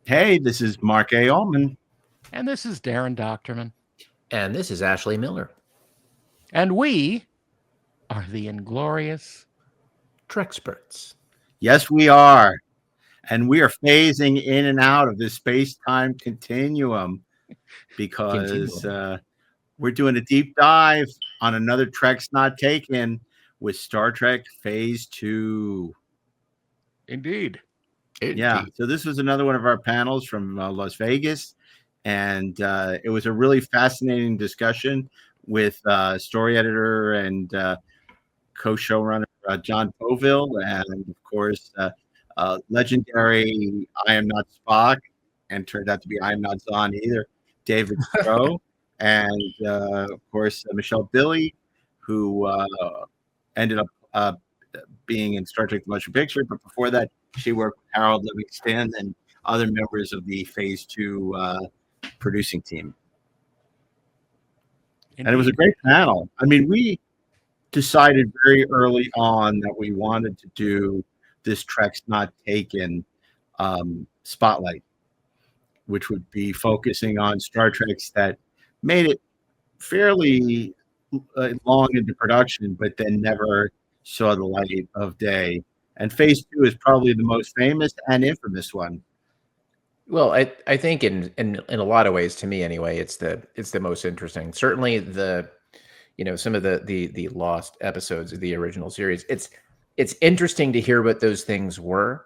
Hey, this is Mark A. Altman. And this is DAREN DOCHTERMAN. And this is Ashley Miller. And we are the Inglorious Treksperts. Yes, we are. And we are phasing in and out of this space-time continuum because we're doing a deep dive on another Trek's Not Taken with Star Trek Phase 2. Indeed. Yeah, so this was another one of our panels from Las Vegas, and it was a really fascinating discussion with story editor and co-showrunner JON POVILL, and of course legendary I Am Not Spock, and turned out to be I Am Not Zahn either, David Crow, and of course Michele Billy, who ended up being in Star Trek: The Motion Picture, but before that she worked with Harold Livingston and other members of the Phase 2 producing team. Indeed. And it was a great panel. I mean, we decided very early on that we wanted to do this Trek's Not Taken spotlight, which would be focusing on Star Treks that made it fairly long into production, but then never saw the light of day. And Phase 2 is probably the most famous and infamous one. Well, I think in a lot of ways, to me anyway, it's the most interesting. Certainly some of the lost episodes of the original series. It's interesting to hear what those things were,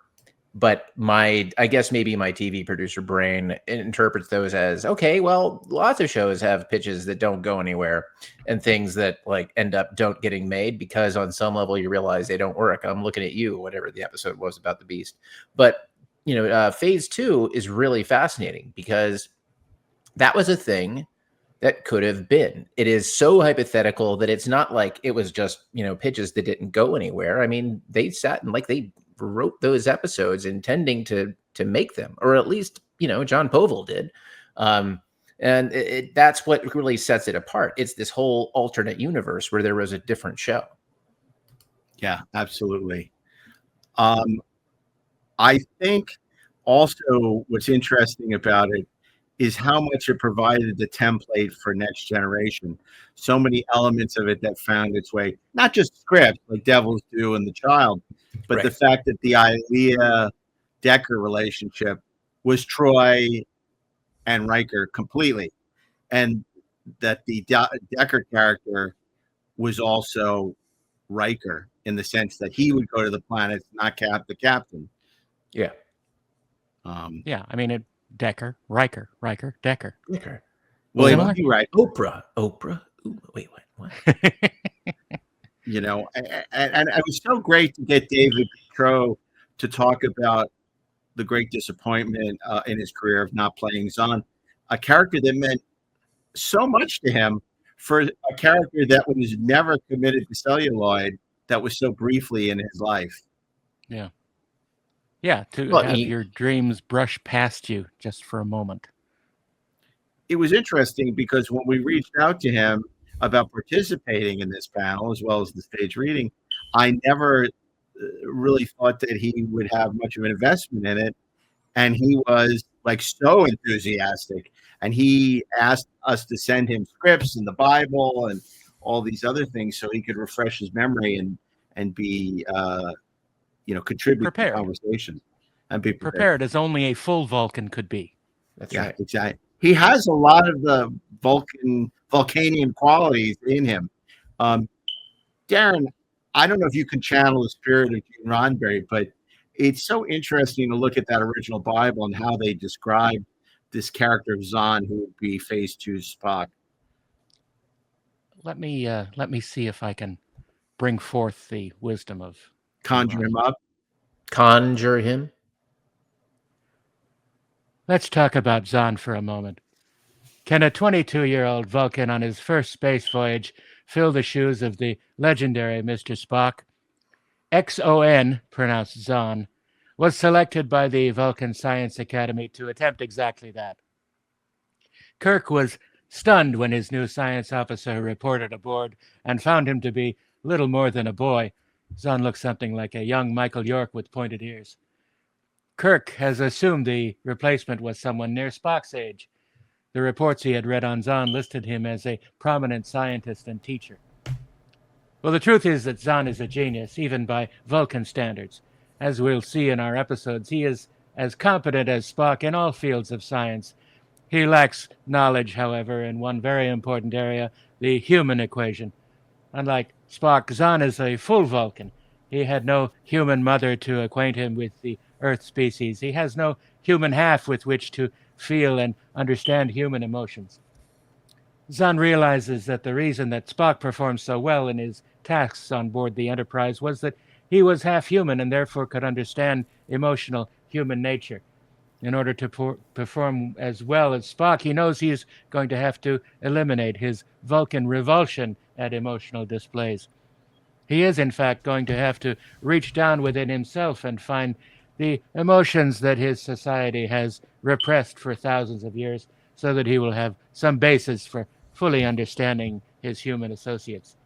but I guess maybe my TV producer brain interprets those as, okay, well, lots of shows have pitches that don't go anywhere and things that like end up don't getting made because on some level you realize they don't work. I'm looking at you, whatever the episode was about the Beast. But, Phase 2 is really fascinating because that was a thing that could have been. It is so hypothetical that it's not like it was just, pitches that didn't go anywhere. I mean, they sat and they wrote those episodes intending to make them, or at least, JON POVILL did. And that's what really sets it apart. It's this whole alternate universe where there was a different show. Yeah, absolutely. I think also what's interesting about it is how much it provided the template for Next Generation. So many elements of it that found its way, not just script like Devils Do and The Child, but right. The fact that the Ilea-Decker relationship was Troy and Riker completely, and that the Decker character was also Riker in the sense that he would go to the planets, not the captain. Yeah. Yeah, I mean, Decker, Riker, Decker. Well, you're right. Oprah. Ooh, wait, what? And it was so great to get David Crow to talk about the great disappointment in his career of not playing Zahn, a character that meant so much to him, for a character that was never committed to celluloid, that was so briefly in his life. Yeah. Yeah, have your dreams brush past you just for a moment. It was interesting because when we reached out to him about participating in this panel, as well as the stage reading, I never really thought that he would have much of an investment in it. And he was so enthusiastic. And he asked us to send him scripts and the Bible and all these other things so he could refresh his memory and be contribute prepared. To the conversation and be prepared as only a full Vulcan could be. That's right. Exactly. He has a lot of the Vulcanian qualities in him. Darren, I don't know if you can channel the spirit of Gene Roddenberry, but it's so interesting to look at that original Bible and how they describe this character of Zahn, who would be Phase 2's Spock. Let me see if I can bring forth the wisdom of conjure him up. Conjure him. Let's talk about Zahn for a moment. Can a 22-year-old Vulcan on his first space voyage fill the shoes of the legendary Mr. Spock? XON, pronounced Zahn, was selected by the Vulcan Science Academy to attempt exactly that. Kirk was stunned when his new science officer reported aboard and found him to be little more than a boy. Zahn looked something like a young Michael York with pointed ears. Kirk has assumed the replacement was someone near Spock's age. The reports he had read on Zahn listed him as a prominent scientist and teacher. Well, the truth is that Zahn is a genius, even by Vulcan standards. As we'll see in our episodes, he is as competent as Spock in all fields of science. He lacks knowledge, however, in one very important area, the human equation. Unlike Spock, Zahn is a full Vulcan. He had no human mother to acquaint him with the Earth species. He has no human half with which to feel and understand human emotions. Zahn realizes that the reason that Spock performed so well in his tasks on board the Enterprise was that he was half human and therefore could understand emotional human nature. In order to perform as well as Spock, he knows he is going to have to eliminate his Vulcan revulsion at emotional displays. He is, in fact, going to have to reach down within himself and find the emotions that his society has repressed for thousands of years so that he will have some basis for fully understanding his human associates.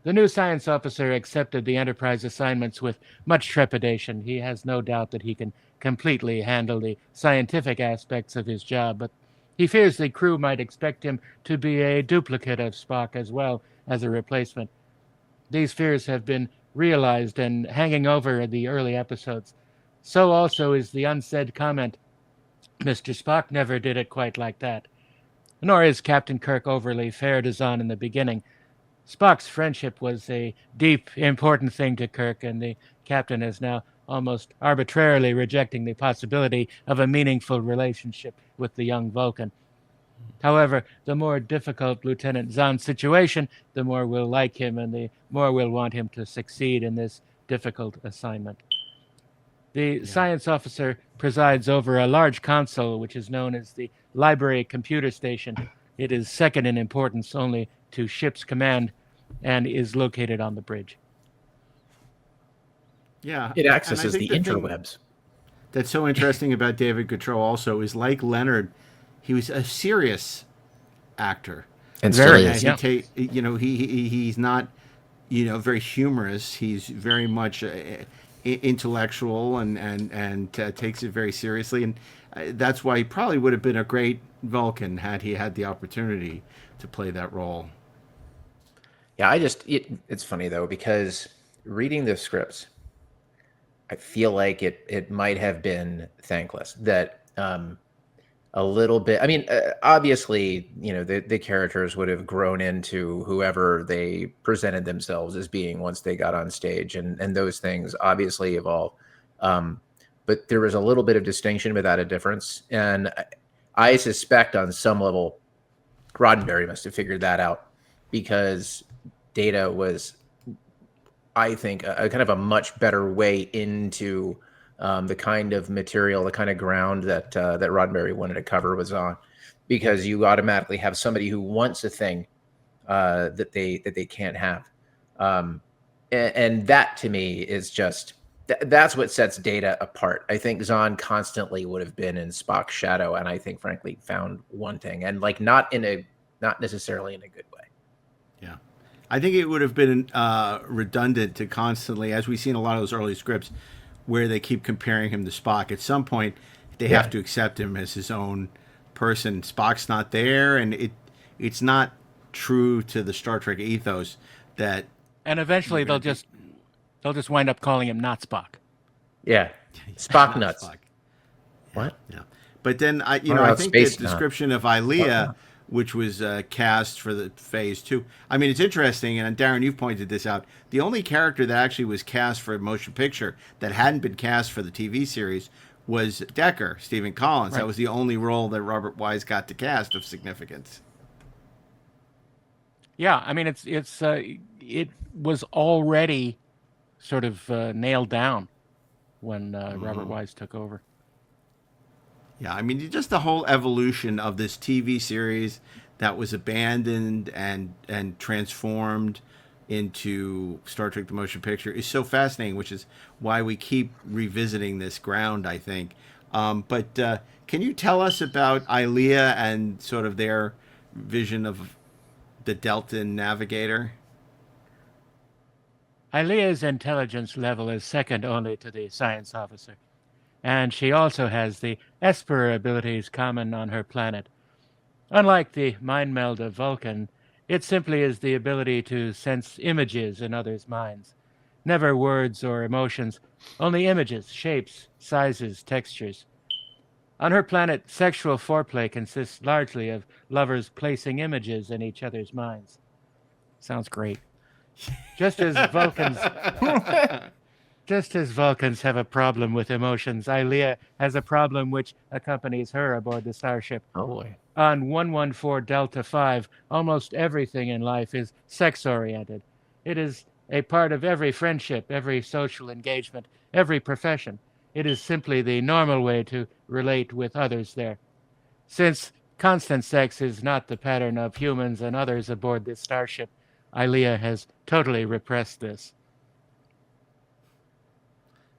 The new science officer accepted the Enterprise assignments with much trepidation. He has no doubt that he can completely handle the scientific aspects of his job, but he fears the crew might expect him to be a duplicate of Spock as well as a replacement. These fears have been realized and hanging over the early episodes. So also is the unsaid comment, "Mr. Spock never did it quite like that." Nor is Captain Kirk overly fair to Zahn in the beginning. Spock's friendship was a deep, important thing to Kirk, and the captain is now almost arbitrarily rejecting the possibility of a meaningful relationship with the young Vulcan. However, the more difficult Lieutenant Zahn's situation, the more we'll like him and the more we'll want him to succeed in this difficult assignment. The science officer presides over a large console, which is known as the Library Computer Station. It is second in importance only to Ship's Command and is located on the bridge. Yeah. It accesses the interwebs. That's so interesting about David Gautreaux also is, like Leonard, he was a serious actor. And still is. He's not, very humorous. He's very much intellectual and takes it very seriously. And that's why he probably would have been a great Vulcan had he had the opportunity to play that role. Yeah, it's funny, though, because reading the scripts, I feel like it might have been thankless that a little bit. I mean, obviously, the characters would have grown into whoever they presented themselves as being once they got on stage, and those things obviously evolve. But there was a little bit of distinction without a difference, and I suspect on some level, Roddenberry must have figured that out because Data was, I think, a kind of a much better way into the kind of material, the kind of ground that Roddenberry wanted to cover was on, because you automatically have somebody who wants a thing that they can't have, and that to me is just that's what sets Data apart. I think Zahn constantly would have been in Spock's shadow, and I think frankly found one thing, and not necessarily in a good way. Yeah. I think it would have been redundant to constantly, as we see in a lot of those early scripts, where they keep comparing him to Spock. At some point, they have to accept him as his own person. Spock's not there, and it's not true to the Star Trek ethos that. And eventually, they'll just wind up calling him not Spock. Yeah, Spock nuts. Spock. What? Yeah, but then I think the description of Ilea, which was cast for the Phase 2. I mean, it's interesting, and Darren, you've pointed this out. The only character that actually was cast for a motion picture that hadn't been cast for the TV series was Decker, Stephen Collins. Right. That was the only role that Robert Wise got to cast of significance. Yeah, I mean, it was already sort of nailed down when Robert Wise took over. Yeah, I mean, just the whole evolution of this TV series that was abandoned and transformed into Star Trek the Motion Picture is so fascinating, which is why we keep revisiting this ground, I think. But can you tell us about Ilea and sort of their vision of the Delta Navigator? Ilea's intelligence level is second only to the science officer. and she also has the Esper abilities common on her planet. Unlike the mind meld of Vulcan, it simply is the ability to sense images in others' minds. Never words or emotions, only images, shapes, sizes, textures. On her planet, sexual foreplay consists largely of lovers placing images in each other's minds. Sounds great. Just as Vulcans have a problem with emotions, Ilea has a problem which accompanies her aboard the starship. Oh boy. On 114 Delta 5, almost everything in life is sex-oriented. It is a part of every friendship, every social engagement, every profession. It is simply the normal way to relate with others there. Since constant sex is not the pattern of humans and others aboard this starship, Ilea has totally repressed this.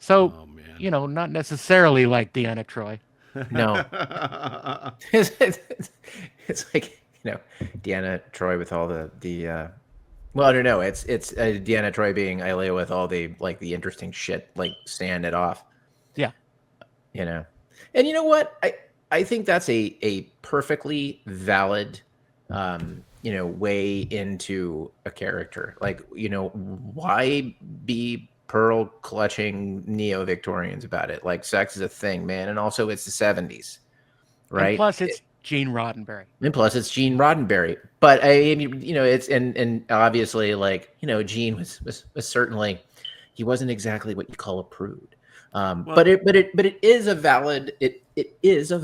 So, not necessarily like Deanna Troi. No. It's like, Deanna Troi with all the well, I don't know. It's Deanna Troi being Ilea with all the interesting shit, saying it off. Yeah. And you know what? I think that's a perfectly valid way into a character. Why be pearl clutching neo-Victorians about it? Sex is a thing, man, and also it's the 70s, right? And plus it's Gene Roddenberry. But it's and obviously Gene was certainly, he wasn't exactly what you call a prude. But it is a valid thing. It's a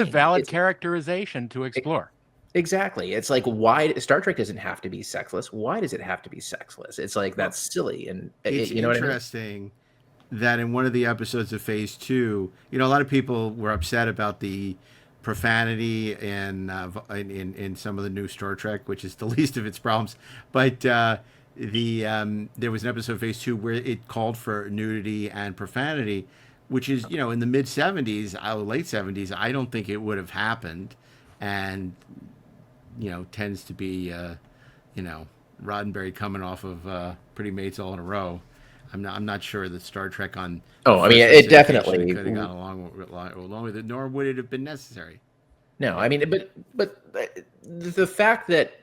valid characterization to explore. Exactly. It's why Star Trek doesn't have to be sexless. Why does it have to be sexless? It's that's silly. And it's interesting that in one of the episodes of Phase 2, a lot of people were upset about the profanity in some of the new Star Trek, which is the least of its problems. But there was an episode of Phase 2 where it called for nudity and profanity, which is, in the mid 70s, late 70s, I don't think it would have happened. And, tends to be, Roddenberry coming off of Pretty Mates All in a Row. I'm not sure that Star Trek on. Oh, I mean, it definitely could have gone along with it, nor would it have been necessary. No, I mean, but the fact that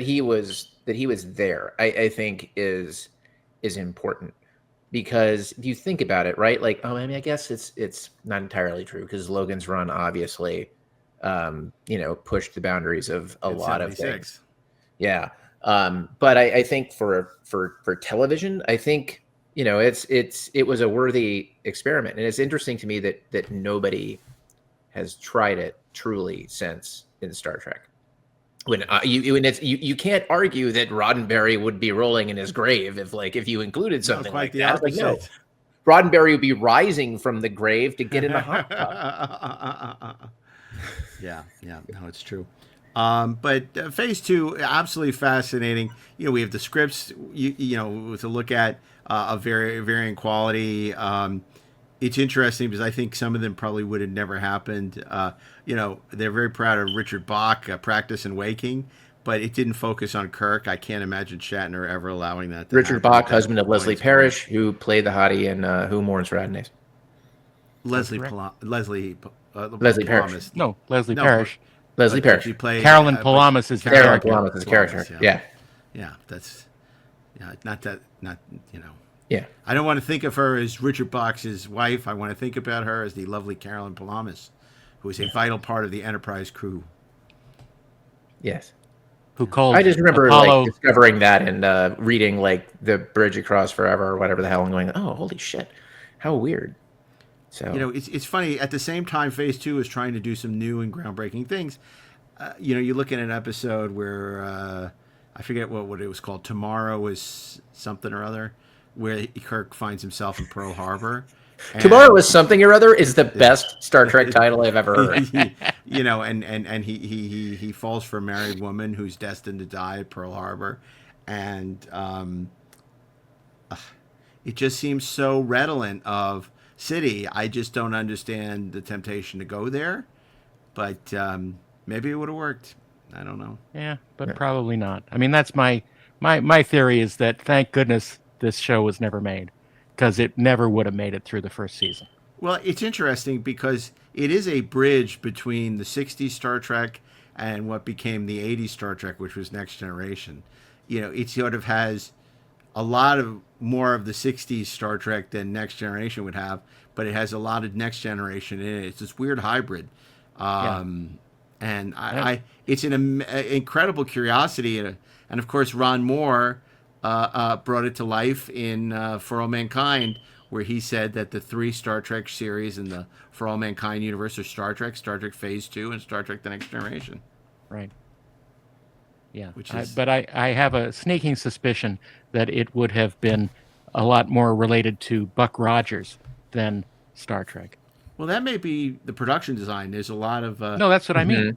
he was there, I think is important, because if you think about it, right? I guess it's not entirely true, because Logan's Run obviously, pushed the boundaries of a lot of things. Yeah. But I think for television, I think, it was a worthy experiment. And it's interesting to me that nobody has tried it truly since in Star Trek. When you can't argue that Roddenberry would be rolling in his grave if you included something like that. No, Roddenberry would be rising from the grave to get in the hot tub. Yeah, no, it's true. But Phase 2, absolutely fascinating. We have the scripts, to look at of varying quality. It's interesting because I think some of them probably would have never happened. They're very proud of Richard Bach, Practice and Waking, but it didn't focus on Kirk. I can't imagine Shatner ever allowing that to Richard happen. Bach, husband of Leslie Parrish, who played the hottie in Who Mourns for Adonais. Leslie Parrish. No, Leslie Parrish. Leslie Parrish. She played, Carolyn Palamas is the character. Palamas is the character. Yeah. That's not. Yeah. I don't want to think of her as Richard Bach's wife. I want to think about her as the lovely Carolyn Palamas, who is a vital part of the Enterprise crew. Yes. Who called I just remember Apollo... discovering that and reading The Bridge Across Forever or whatever the hell, and going, oh, holy shit, how weird. So it's funny. At the same time, Phase 2 is trying to do some new and groundbreaking things. You look at an episode where I forget what it was called. Tomorrow is something or other, where Kirk finds himself in Pearl Harbor. Tomorrow is something or other is the best Star Trek title I've ever heard. And he falls for a married woman who's destined to die at Pearl Harbor, and it just seems so redolent of City. I just don't understand the temptation to go there, but maybe it would have worked. I don't know. Yeah, but probably not. I mean, that's my theory is that thank goodness this show was never made, because it never would have made it through the first season. Well, it's interesting because it is a bridge between the 60s Star Trek and what became the 80s Star Trek, which was Next Generation. It sort of has a lot of more of the 60s Star Trek than Next Generation would have, but it has a lot of Next Generation in it. It's this weird hybrid. Yeah. And it's an incredible curiosity. And of course, Ron Moore brought it to life in For All Mankind, where he said that the 3 Star Trek series in the For All Mankind universe are Star Trek Phase 2, and Star Trek The Next Generation. Right. Yeah. Which is... But I have a sneaking suspicion that it would have been a lot more related to Buck Rogers than Star Trek. Well, that may be the production design. There's a lot of... No, that's what I mean.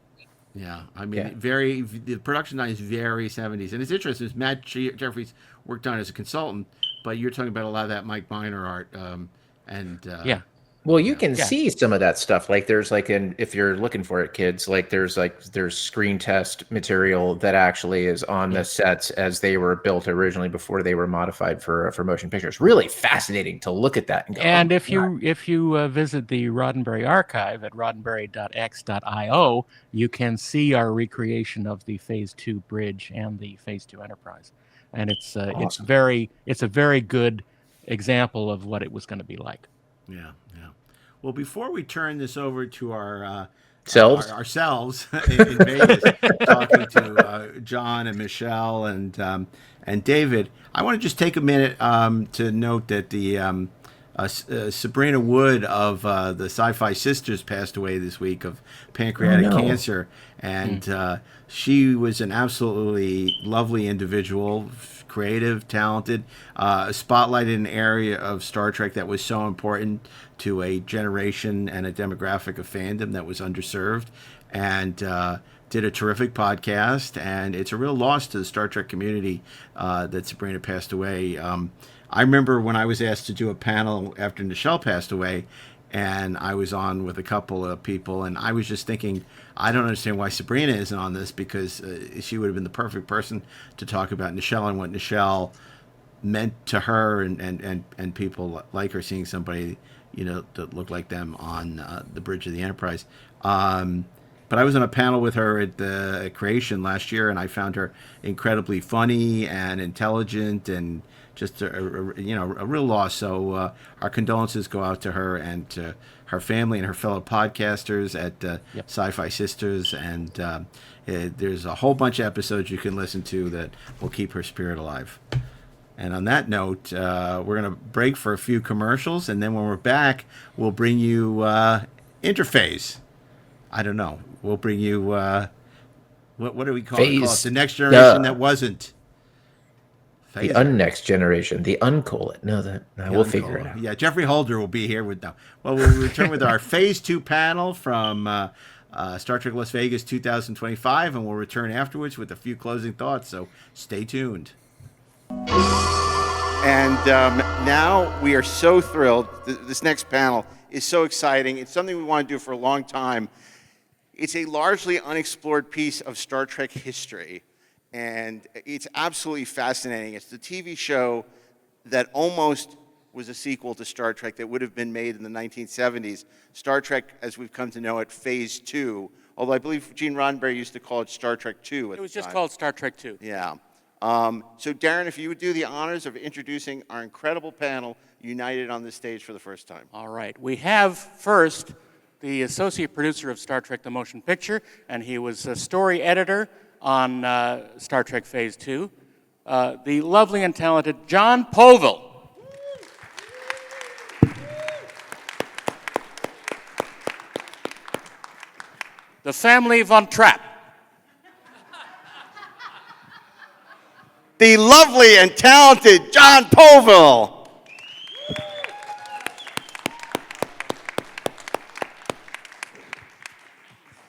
Yeah, I mean, the production design is very 70s. And it's interesting, Matt Jeffries worked on it as a consultant, but you're talking about a lot of that Mike Miner art. Yeah. Well, you can see some of that stuff. Like there's if you're looking for it, kids, there's screen test material that actually is on the sets as they were built originally before they were modified for motion pictures. Really fascinating to look at that. And if you visit the Roddenberry archive at roddenberry.x.io, you can see our recreation of the Phase 2 bridge and the Phase 2 Enterprise, and it's Awesome. it's a very good example of what it was going to be like. Yeah. Well, before we turn this over to ourselves in Vegas, talking to John and Michelle and David, I want to just take a minute to note that the Sabrina Wood of the Sci-Fi Sisters passed away this week of pancreatic cancer, and she was an absolutely lovely individual, creative, talented, spotlighted an area of Star Trek that was so important to a generation and a demographic of fandom that was underserved, and did a terrific podcast. And it's a real loss to the Star Trek community that Sabrina passed away. I remember when I was asked to do a panel after Nichelle passed away, and I was on with a couple of people, and I was just thinking, I don't understand why Sabrina isn't on this, because she would have been the perfect person to talk about Nichelle and what Nichelle meant to her and people like her, seeing somebody that looked like them on the bridge of the Enterprise. But I was on a panel with her at the Creation last year, and I found her incredibly funny and intelligent, and just a real loss. So our condolences go out to her and to her family and her fellow podcasters at Sci-Fi Sisters. And there's a whole bunch of episodes you can listen to that will keep her spirit alive. And on that note, we're going to break for a few commercials, and then when we're back, we'll bring you Interphase. I don't know. We'll bring you what do we call it? The Next Generation that wasn't. The unnext generation, the uncool it. No, we'll figure it out. Yeah, Jeffrey Holder will be here with them. Well, we'll return with our Phase 2 panel from Star Trek Las Vegas 2025, and we'll return afterwards with a few closing thoughts. So stay tuned. And now we are so thrilled. This next panel is so exciting. It's something we want to do for a long time. It's a largely unexplored piece of Star Trek history, and it's absolutely fascinating. It's the TV show that almost was a sequel to Star Trek that would have been made in the 1970s. Star Trek, as we've come to know it, Phase 2, although I believe Gene Roddenberry used to call it Star Trek 2 at the time. It was just called Star Trek 2. Yeah. So Darren, if you would do the honors of introducing our incredible panel united on this stage for the first time. All right. We have first the associate producer of Star Trek The Motion Picture, and he was a story editor on Star Trek Phase 2, the lovely and talented JON POVILL. The family Von Trapp. The lovely and talented JON POVILL.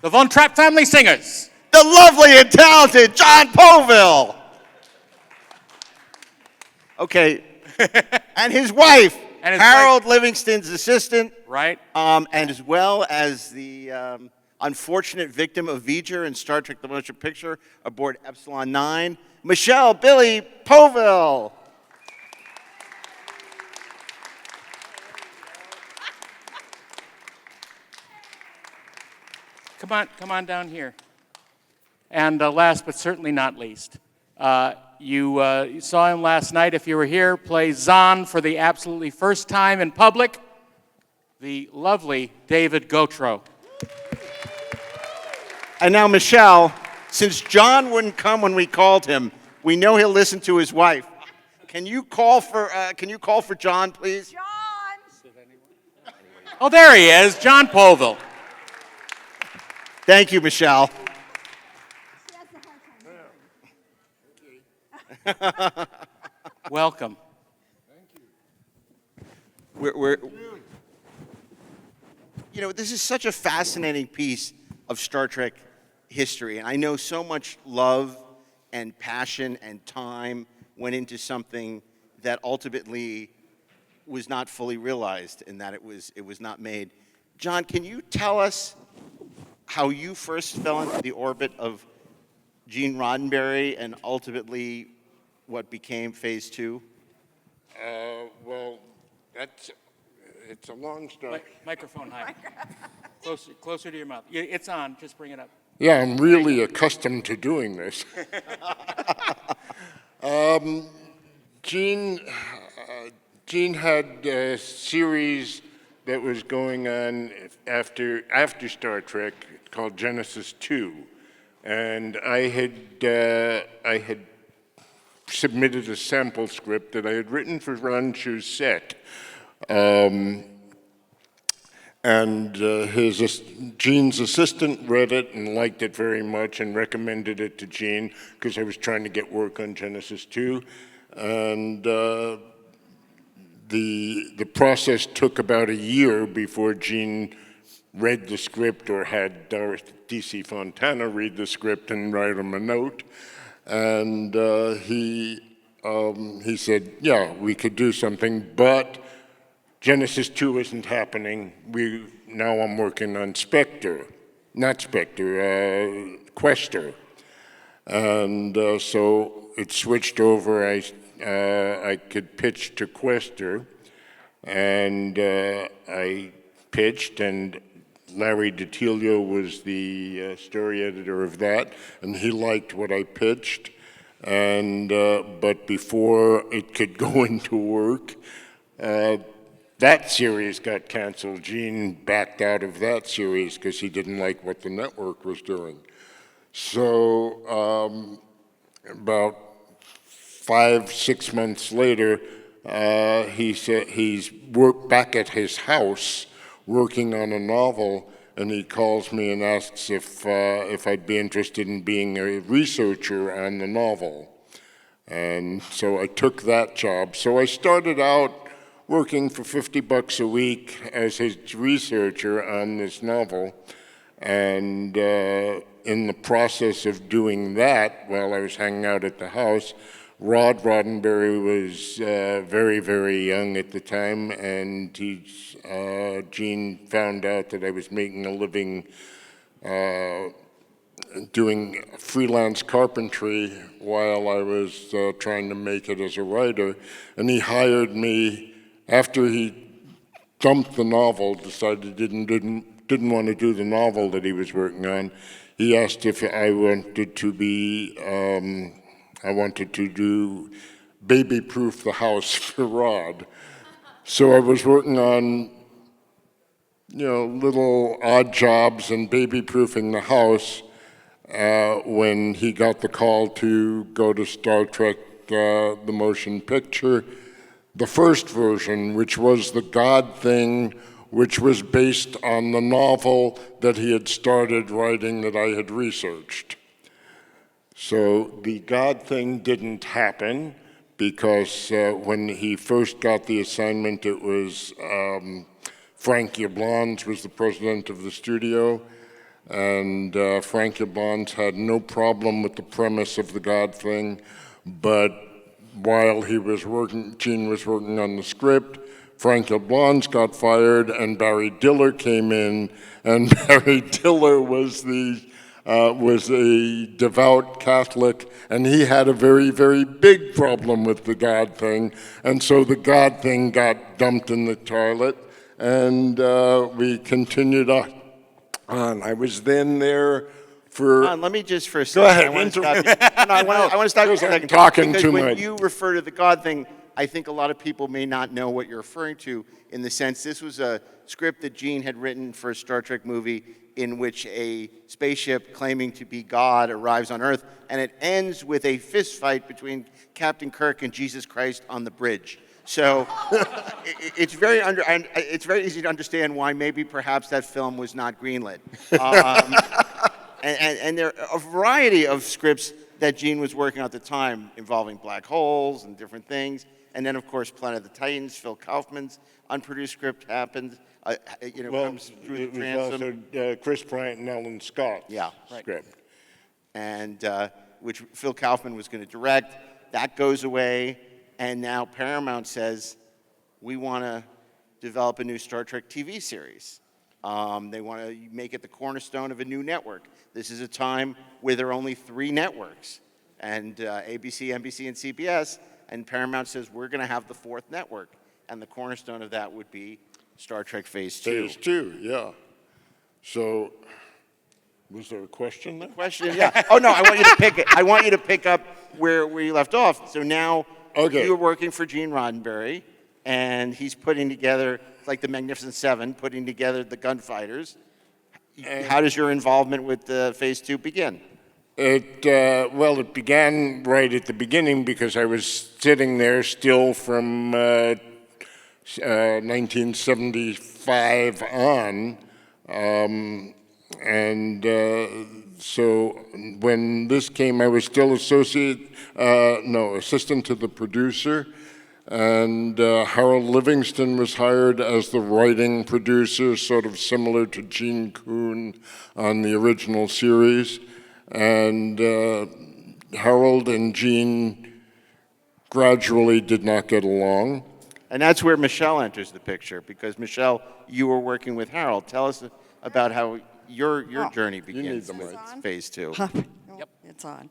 The Von Trapp family singers. The lovely and talented JON POVILL. Okay. And his wife, Harold Livingston's assistant. Right. And as well as the unfortunate victim of V'ger in Star Trek The Motion Picture aboard Epsilon 9, Michele Billy Povill. come on down here. And last but certainly not least, you saw him last night, if you were here, play Zahn for the absolutely first time in public, the lovely David GAUTREAUX. And now, Michelle, since John wouldn't come when we called him, we know he'll listen to his wife. Can you call for John, please? John! Oh, there he is, Jon Povill. Thank you, Michelle. Welcome. We're you know, this is such a fascinating piece of Star Trek history, and I know so much love and passion and time went into something that ultimately was not fully realized and that it was not made. John, can you tell us how you first fell into the orbit of Gene Roddenberry and ultimately what became Phase 2? Well, it's a long story. Microphone high. Closer to your mouth. It's on, just bring it up. Yeah, I'm really accustomed to doing this. Gene had a series that was going on after Star Trek called Genesis 2, and I had submitted a sample script that I had written for Ron Chu's set. Gene's assistant read it and liked it very much and recommended it to Gene because I was trying to get work on Genesis 2. And the process took about a year before Gene read the script or had D.C. Fontana read the script and write him a note. And he said, yeah, we could do something, but Genesis 2 isn't happening. Now I'm working on Quester. And so it switched over. I could pitch to Quester, and I pitched, and Larry DiTilio was the story editor of that, and he liked what I pitched. And but before it could go into work, that series got canceled. Gene backed out of that series because he didn't like what the network was doing. So about 5-6 months later, he said he's back at his house working on a novel, and he calls me and asks if I'd be interested in being a researcher on the novel. And so I took that job. So I started out working for $50 a week as his researcher on this novel. And in the process of doing that, while I was hanging out at the house, Roddenberry was very, very young at the time, and Gene found out that I was making a living doing freelance carpentry while I was trying to make it as a writer, and he hired me after he dumped the novel, decided didn't want to do the novel that he was working on. He asked if I wanted to be I wanted to do baby-proof the house for Rod. So I was working on, little odd jobs and baby-proofing the house when he got the call to go to Star Trek, the motion picture, the first version, which was The God Thing, which was based on the novel that he had started writing that I had researched. So the God Thing didn't happen because when he first got the assignment, it was Frank Yablans was the president of the studio, and Frank Yablans had no problem with the premise of the God Thing, but while Gene was working on the script, Frank Yablans got fired, and Barry Diller came in, and Barry Diller was a devout Catholic, and he had a very, very big problem with the God Thing, and so the God Thing got dumped in the toilet, and we continued on. I was then there for... Let me just for a Go second. ahead. I want to stop you. No, I want to stop you for a second. Talking because too when much. you refer to the God thing, I think a lot of people may not know what you're referring to in the sense this was a script that Gene had written for a Star Trek movie in which a spaceship claiming to be God arrives on Earth, and it ends with a fist fight between Captain Kirk and Jesus Christ on the bridge. So it's very easy to understand why maybe perhaps that film was not greenlit. And there are a variety of scripts that Gene was working on at the time involving black holes and different things. And then, of course, Planet of the Titans, Phil Kaufman's unproduced script happened. Comes through it the was transom. also Chris Bryant and Ellen Scott's script. And which Phil Kaufman was going to direct. That goes away. And now Paramount says, we want to develop a new Star Trek TV series. They want to make it the cornerstone of a new network. This is a time where there are only 3 networks, and ABC, NBC, and CBS, and Paramount says, we're going to have the 4th network, and the cornerstone of that would be Star Trek Phase 2. Phase 2, yeah. So, was there a question there? Question, yeah. Oh, no, I want you to pick it. I want you to pick up where you left off. So now you're working for Gene Roddenberry, and he's putting together, like the Magnificent Seven, putting together the gunfighters. How does your involvement with Phase 2 begin? It began right at the beginning because I was sitting there still from 1975 on. So when this came, I was still assistant to the producer. And Harold Livingston was hired as the writing producer, sort of similar to Gene Kuhn on the original series. And Harold and Gene gradually did not get along. And that's where Michelle enters the picture, because Michelle, you were working with Harold. Tell us about how your journey begins with Phase 2. Yep, it's on.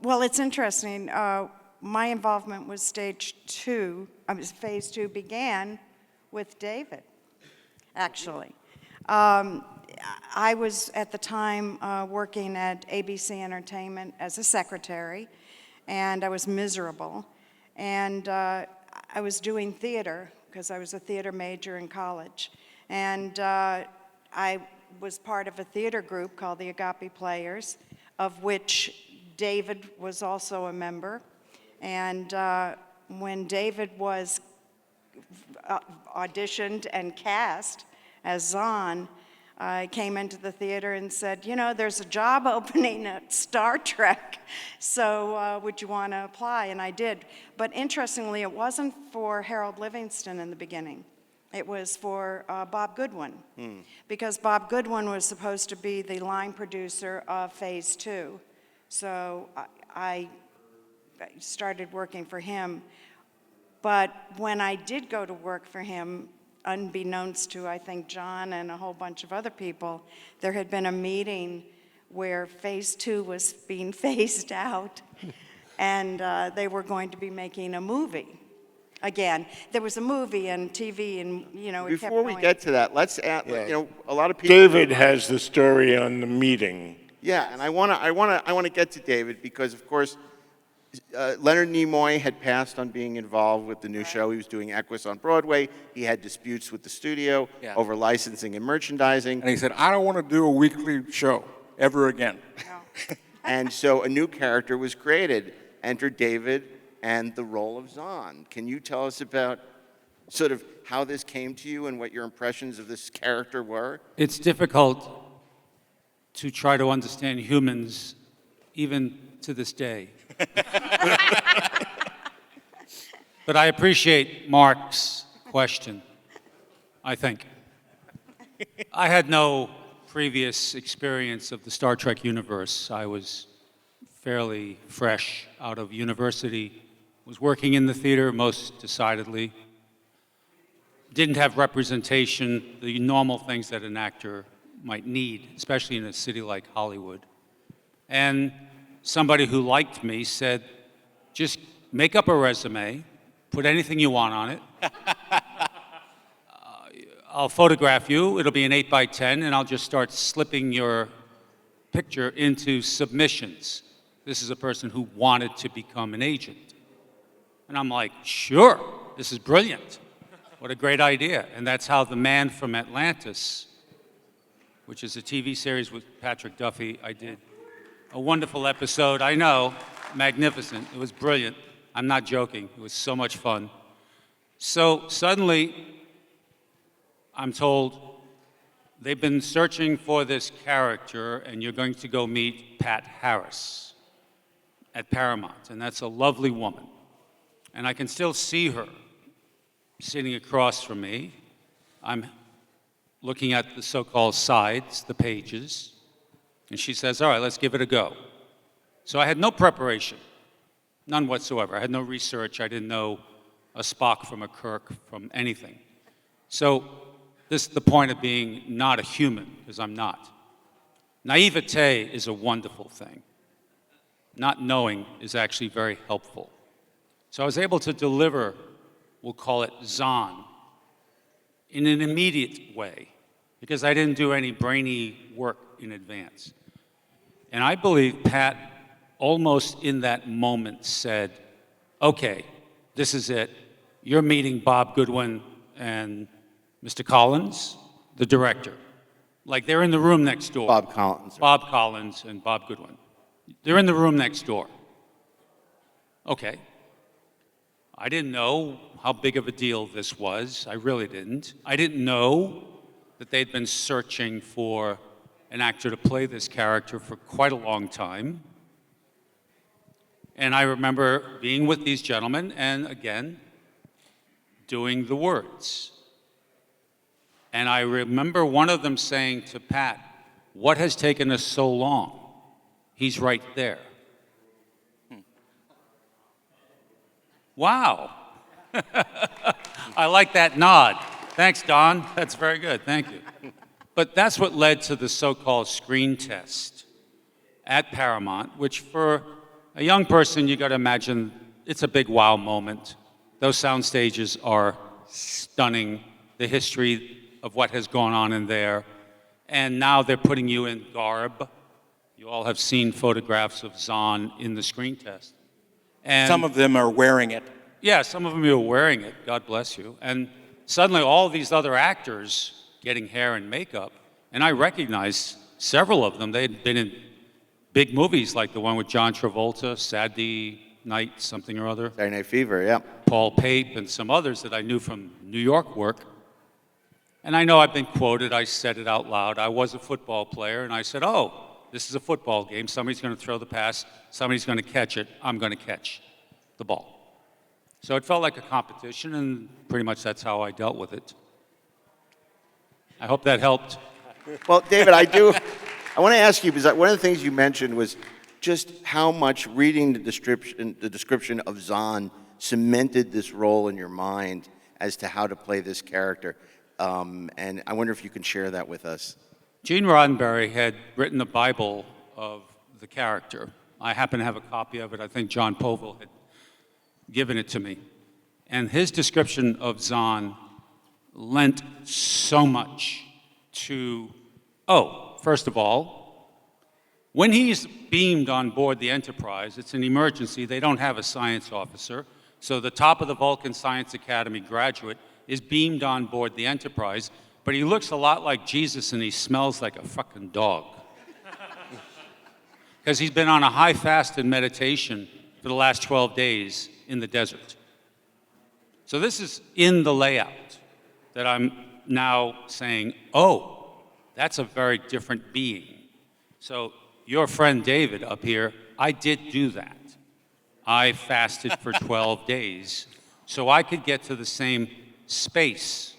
Well, it's interesting. My involvement with Phase 2 began with David, actually. I was at the time working at ABC Entertainment as a secretary, and I was miserable. And I was doing theater, because I was a theater major in college. And I was part of a theater group called the Agape Players, of which David was also a member. And when David was auditioned and cast as Zahn, I came into the theater and said, you know, there's a job opening at Star Trek, so would you want to apply? And I did. But interestingly, it wasn't for Harold Livingston in the beginning. It was for Bob Goodwin, because Bob Goodwin was supposed to be the line producer of Phase 2. So I started working for him. But when I did go to work for him, unbeknownst to, I think, John and a whole bunch of other people, there had been a meeting where Phase 2 was being phased out, and they were going to be making a movie. Again, there was a movie and TV, and, you know, it kept going. Before we get to that, let's add, you know, a lot of people... David has the story on the meeting. Yeah, and I want to get to David because, of course, Leonard Nimoy had passed on being involved with the new show. He was doing Equus on Broadway. He had disputes with the studio over licensing and merchandising. And he said, I don't want to do a weekly show ever again. No. And so a new character was created. Enter David and the role of Zahn. Can you tell us about sort of how this came to you and what your impressions of this character were? It's difficult to try to understand humans, even to this day. But I appreciate Mark's question, I think. I had no previous experience of the Star Trek universe. I was fairly fresh out of university, was working in the theater most decidedly, didn't have representation, the normal things that an actor might need, especially in a city like Hollywood. And somebody who liked me said, just make up a resume, put anything you want on it. I'll photograph you. It'll be an 8 by 10, and I'll just start slipping your picture into submissions. This is a person who wanted to become an agent. And I'm like, sure, this is brilliant. What a great idea. And that's how The Man from Atlantis, which is a TV series with Patrick Duffy, I did a wonderful episode. I know, magnificent. It was brilliant. I'm not joking. It was so much fun. So suddenly, I'm told they've been searching for this character, and you're going to go meet Pat Harris at Paramount. And that's a lovely woman. And I can still see her sitting across from me. I'm looking at the so-called sides, the pages, and she says, all right, let's give it a go. So I had no preparation, none whatsoever. I had no research. I didn't know a Spock from a Kirk from anything. So this is the point of being not a human, because I'm not. Naivete is a wonderful thing. Not knowing is actually very helpful. So I was able to deliver, we'll call it Zahn, in an immediate way, because I didn't do any brainy work in advance. And I believe Pat, almost in that moment, said, okay, this is it. You're meeting Bob Goodwin and Mr. Collins, the director. Like, they're in the room next door. Bob Collins. Bob Collins and Bob Goodwin. They're in the room next door. Okay. I didn't know how big of a deal this was. I really didn't. I didn't know that they'd been searching for an actor to play this character for quite a long time. And I remember being with these gentlemen and, again, doing the words. And I remember one of them saying to Pat, what has taken us so long? He's right there. Wow. I like that nod. Thanks, Don. That's very good. Thank you. But that's what led to the so-called screen test at Paramount, which for a young person, you got to imagine it's a big wow moment. Those sound stages are stunning. The history of what has gone on in there. And now they're putting you in garb. You all have seen photographs of Zahn in the screen test. And Some of them are wearing it. yeah, some of them are wearing it. God bless you. And suddenly all these other actors getting hair and makeup, and I recognized several of them. They'd been in big movies like the one with John Travolta, Saturday Night something or other, Saturday Night Fever, yeah. Paul Pape, and some others that I knew from New York work. And I know I've been quoted. I said it out loud. I was a football player, and I said, oh, this is a football game. Somebody's going to throw the pass. Somebody's going to catch it. I'm going to catch the ball. So it felt like a competition, and pretty much that's how I dealt with it. I hope that helped. Well, David, I want to ask you, because one of the things you mentioned was just how much reading the description of Zahn cemented this role in your mind as to how to play this character. And I wonder if you can share that with us. Gene Roddenberry had written the Bible of the character. I happen to have a copy of it. I think JON POVILL had given it to me. And his description of Zahn lent so much to, first of all, when he's beamed on board the Enterprise, it's an emergency. They don't have a science officer. So the top of the Vulcan Science Academy graduate is beamed on board the Enterprise, but he looks a lot like Jesus and he smells like a fucking dog. Because he's been on a high fast and meditation for the last 12 days in the desert. So this is in the layout that I'm now saying, oh, that's a very different being. So your friend David up here, I did do that. I fasted for 12 days so I could get to the same space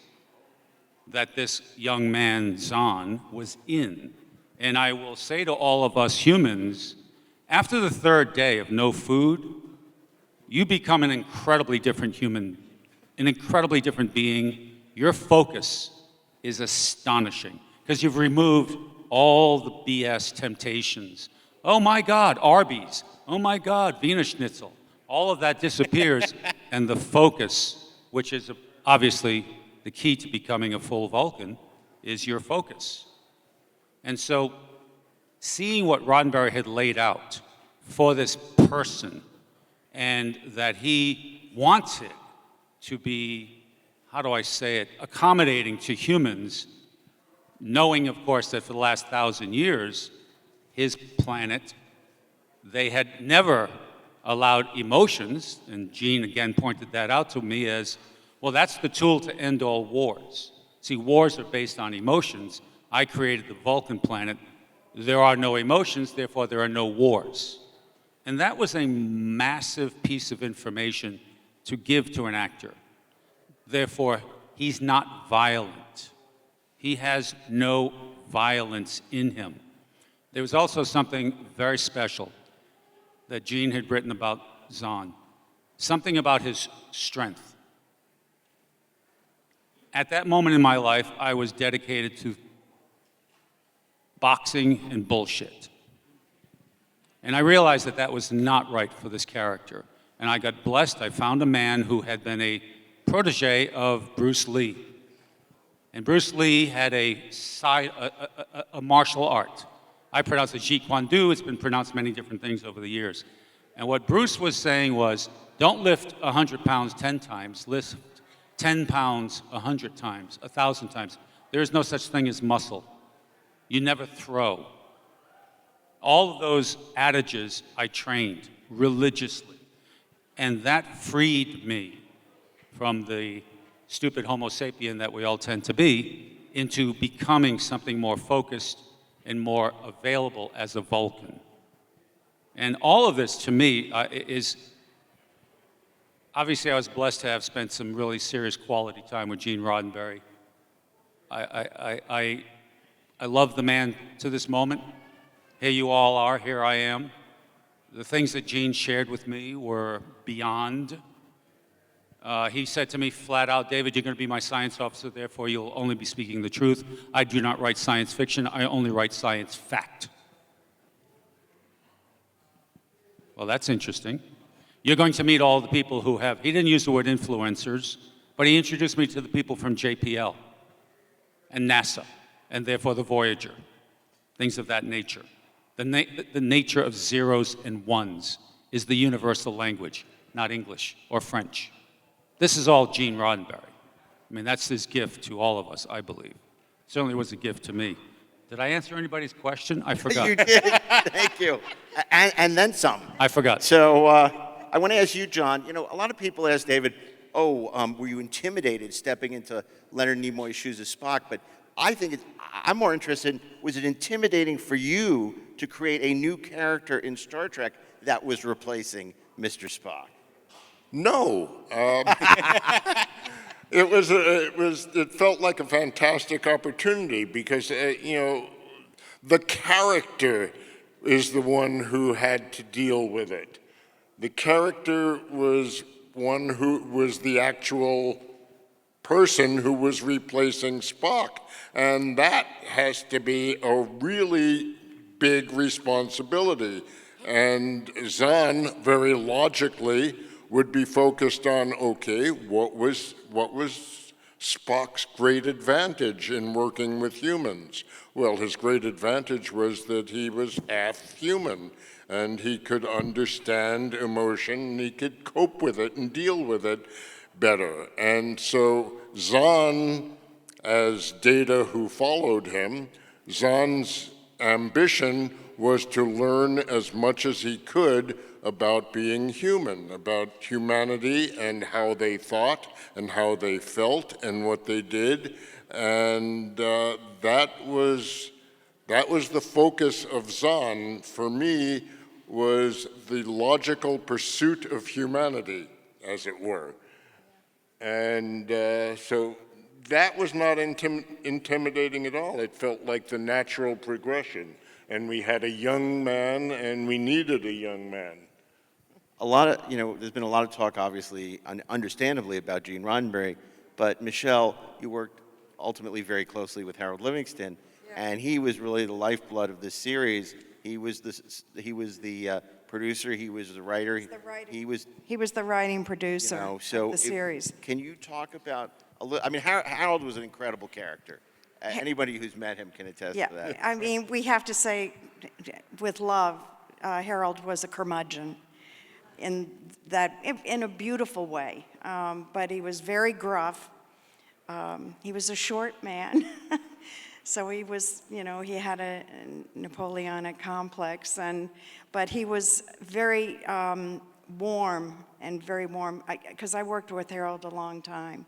that this young man, Zahn, was in. And I will say to all of us humans, after the third day of no food, you become an incredibly different human, an incredibly different being. Your focus is astonishing because you've removed all the BS temptations. Oh my God, Arby's. Oh my God, Wiener Schnitzel. All of that disappears, and the focus, which is obviously the key to becoming a full Vulcan is your focus. And so seeing what Roddenberry had laid out for this person, and that he wanted to be, how do I say it, accommodating to humans, knowing, of course, that for the last 1,000 years, his planet, they had never allowed emotions, and Gene again pointed that out to me as, well, that's the tool to end all wars. See, wars are based on emotions. I created the Vulcan planet. There are no emotions, therefore there are no wars. And that was a massive piece of information to give to an actor. Therefore, he's not violent. He has no violence in him. There was also something very special that Gene had written about Zahn, something about his strength. At that moment in my life, I was dedicated to boxing and bullshit. And I realized that that was not right for this character. And I got blessed. I found a man who had been a protege of Bruce Lee. And Bruce Lee had a martial art. I pronounce it Jeet Kune Do. It's been pronounced many different things over the years. And what Bruce was saying was, don't lift 100 pounds 10 times, lift 10 pounds 100 times, 1,000 times. There is no such thing as muscle. You never throw. All of those adages I trained religiously. And that freed me from the stupid Homo sapien that we all tend to be into becoming something more focused and more available as a Vulcan. And all of this, to me, is... Obviously, I was blessed to have spent some really serious quality time with Gene Roddenberry. I love the man to this moment. Here you all are, here I am. The things that Gene shared with me were beyond. He said to me flat out, David, you're going to be my science officer, therefore you'll only be speaking the truth. I do not write science fiction, I only write science fact. Well, that's interesting. You're going to meet all the people who have, he didn't use the word influencers, but he introduced me to the people from JPL and NASA, and therefore the Voyager, things of that nature. The nature of zeros and ones is the universal language, not English or French. This is all Gene Roddenberry. I mean, that's his gift to all of us, I believe. Certainly was a gift to me. Did I answer anybody's question? I forgot. You did. Thank you. And then some. I forgot. So I want to ask you, John, you know, a lot of people ask David, were you intimidated stepping into Leonard Nimoy's shoes as Spock? But I think I'm more interested in, was it intimidating for you to create a new character in Star Trek that was replacing Mr. Spock? No. It felt like a fantastic opportunity because, the character is the one who had to deal with it. The character was one who was the actual person who was replacing Spock. And that has to be a really big responsibility. And Zahn, very logically, would be focused on, okay, what was Spock's great advantage in working with humans? Well, his great advantage was that he was half human, and he could understand emotion, and he could cope with it and deal with it better. And so Zahn, as Data who followed him, Zahn's ambition was to learn as much as he could about being human, about humanity and how they thought and how they felt and what they did. And that was the focus of Zahn, for me, was the logical pursuit of humanity, as it were. And so that was not intimidating at all. It felt like the natural progression. And we had a young man, and we needed a young man. There's been a lot of talk, obviously, understandably, about Gene Roddenberry, but Michelle, you worked ultimately very closely with Harold Livingston, and he was really the lifeblood of this series. He was the producer, he was the writer. He was the writing producer so of the series. Can you talk about I mean, Harold was an incredible character. Anybody who's met him can attest Yeah, to that. I mean, we have to say, with love, Harold was a curmudgeon in a beautiful way. But he was very gruff. He was a short man. So he was, you know, he had a Napoleonic complex, but he was very warm, because I worked with Harold a long time,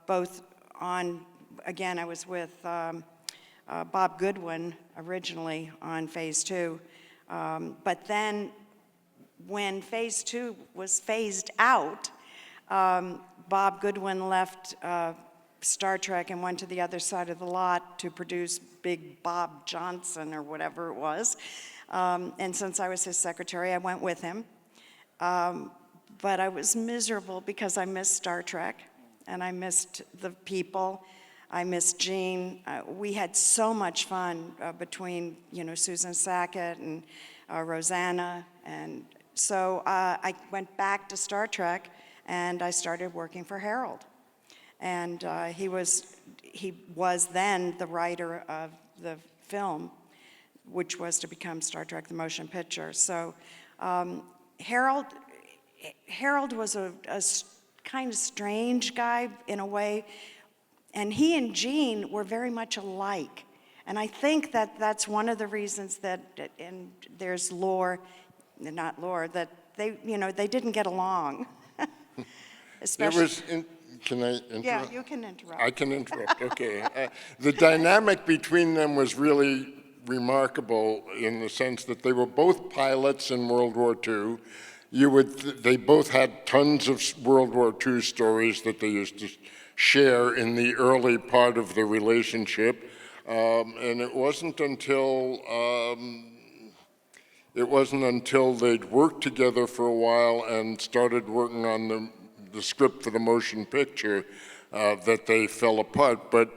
both on, again, I was with Bob Goodwin originally on Phase 2, but then when Phase 2 was phased out, Bob Goodwin left Star Trek and went to the other side of the lot to produce Big Bob Johnson or whatever it was. And since I was his secretary, I went with him. But I was miserable because I missed Star Trek and I missed the people. I missed Gene. We had so much fun between, you know, Susan Sackett and Rosanna. And so I went back to Star Trek and I started working for Harold. And he was then the writer of the film, which was to become Star Trek: The Motion Picture. So Harold was a kind of strange guy in a way, and he and Gene were very much alike. And I think that that's one of the reasons that, and there's lore, not lore, that they didn't get along. Especially. Can I interrupt? Yeah, you can interrupt. I can interrupt, okay. The dynamic between them was really remarkable in the sense that they were both pilots in World War II. They both had tons of World War II stories that they used to share in the early part of the relationship. And it wasn't until they'd worked together for a while and started working on the script for the motion picture that they fell apart. But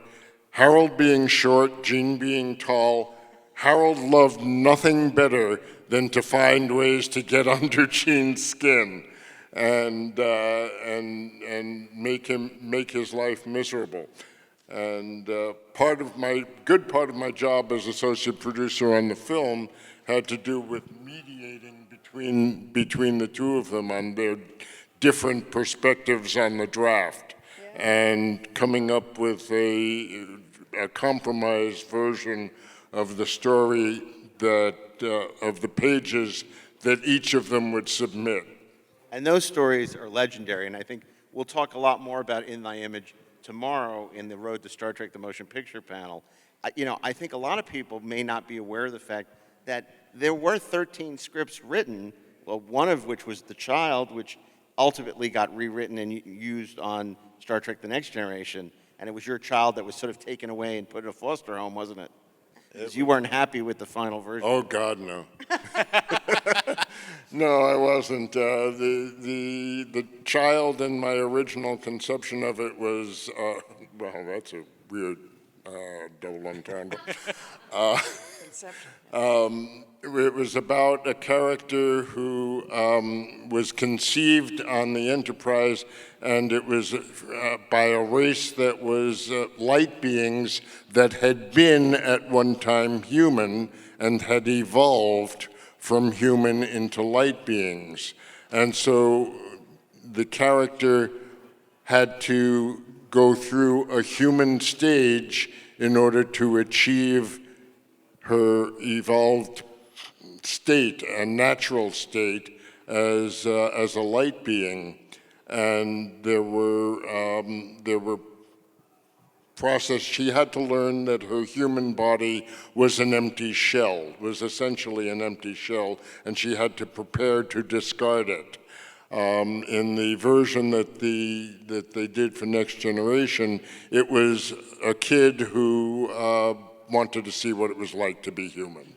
Harold being short, Gene being tall, Harold loved nothing better than to find ways to get under Gene's skin and make his life miserable. And part of my job as associate producer on the film had to do with mediating between the two of them on their different perspectives on the draft, and coming up with a compromised version of the story of the pages that each of them would submit. And those stories are legendary, and I think we'll talk a lot more about In Thy Image tomorrow in the Road to Star Trek: The Motion Picture panel. I think a lot of people may not be aware of the fact that there were 13 scripts written, well, one of which was The Child, which ultimately got rewritten and used on Star Trek: The Next Generation, and it was your child that was sort of taken away and put in a foster home, wasn't it? Because you weren't happy with the final version. Oh, God, no. No, I wasn't. The child in my original conception of it was, well, that's a weird double entendre. It was about a character who was conceived on the Enterprise, and it was by a race that was light beings that had been at one time human and had evolved from human into light beings. And so the character had to go through a human stage in order to achieve her evolved state, a natural state, as a light being. And there were process. She had to learn that her human body was an empty shell, was essentially an empty shell, and she had to prepare to discard it. In the version that they did for Next Generation, it was a kid who wanted to see what it was like to be human.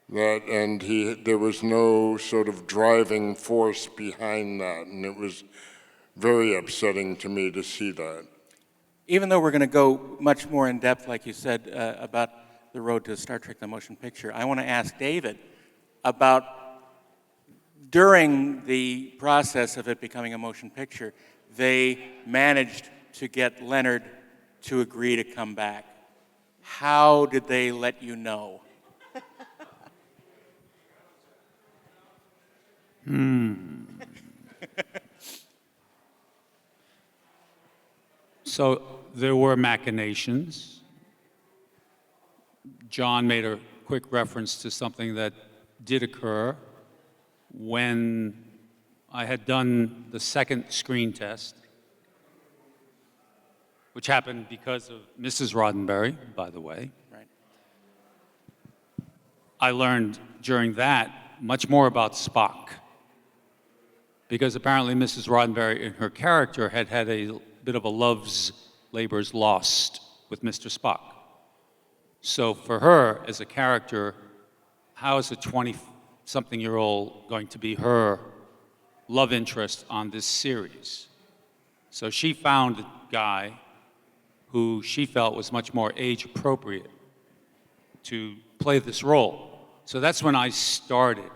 There was no sort of driving force behind that, and it was very upsetting to me to see that. Even though we're going to go much more in depth, like you said, about the road to Star Trek: The Motion Picture, I want to ask David about, during the process of it becoming a motion picture, they managed to get Leonard to agree to come back. How did they let you know? So there were machinations. John made a quick reference to something that did occur when I had done the second screen test, which happened because of Mrs. Roddenberry, by the way. Right. I learned during that much more about Spock, because apparently Mrs. Roddenberry and her character had had a bit of a love's labors lost with Mr. Spock. So for her, as a character, how is a 20-something-year-old going to be her love interest on this series? So she found a guy who she felt was much more age-appropriate to play this role. So that's when I started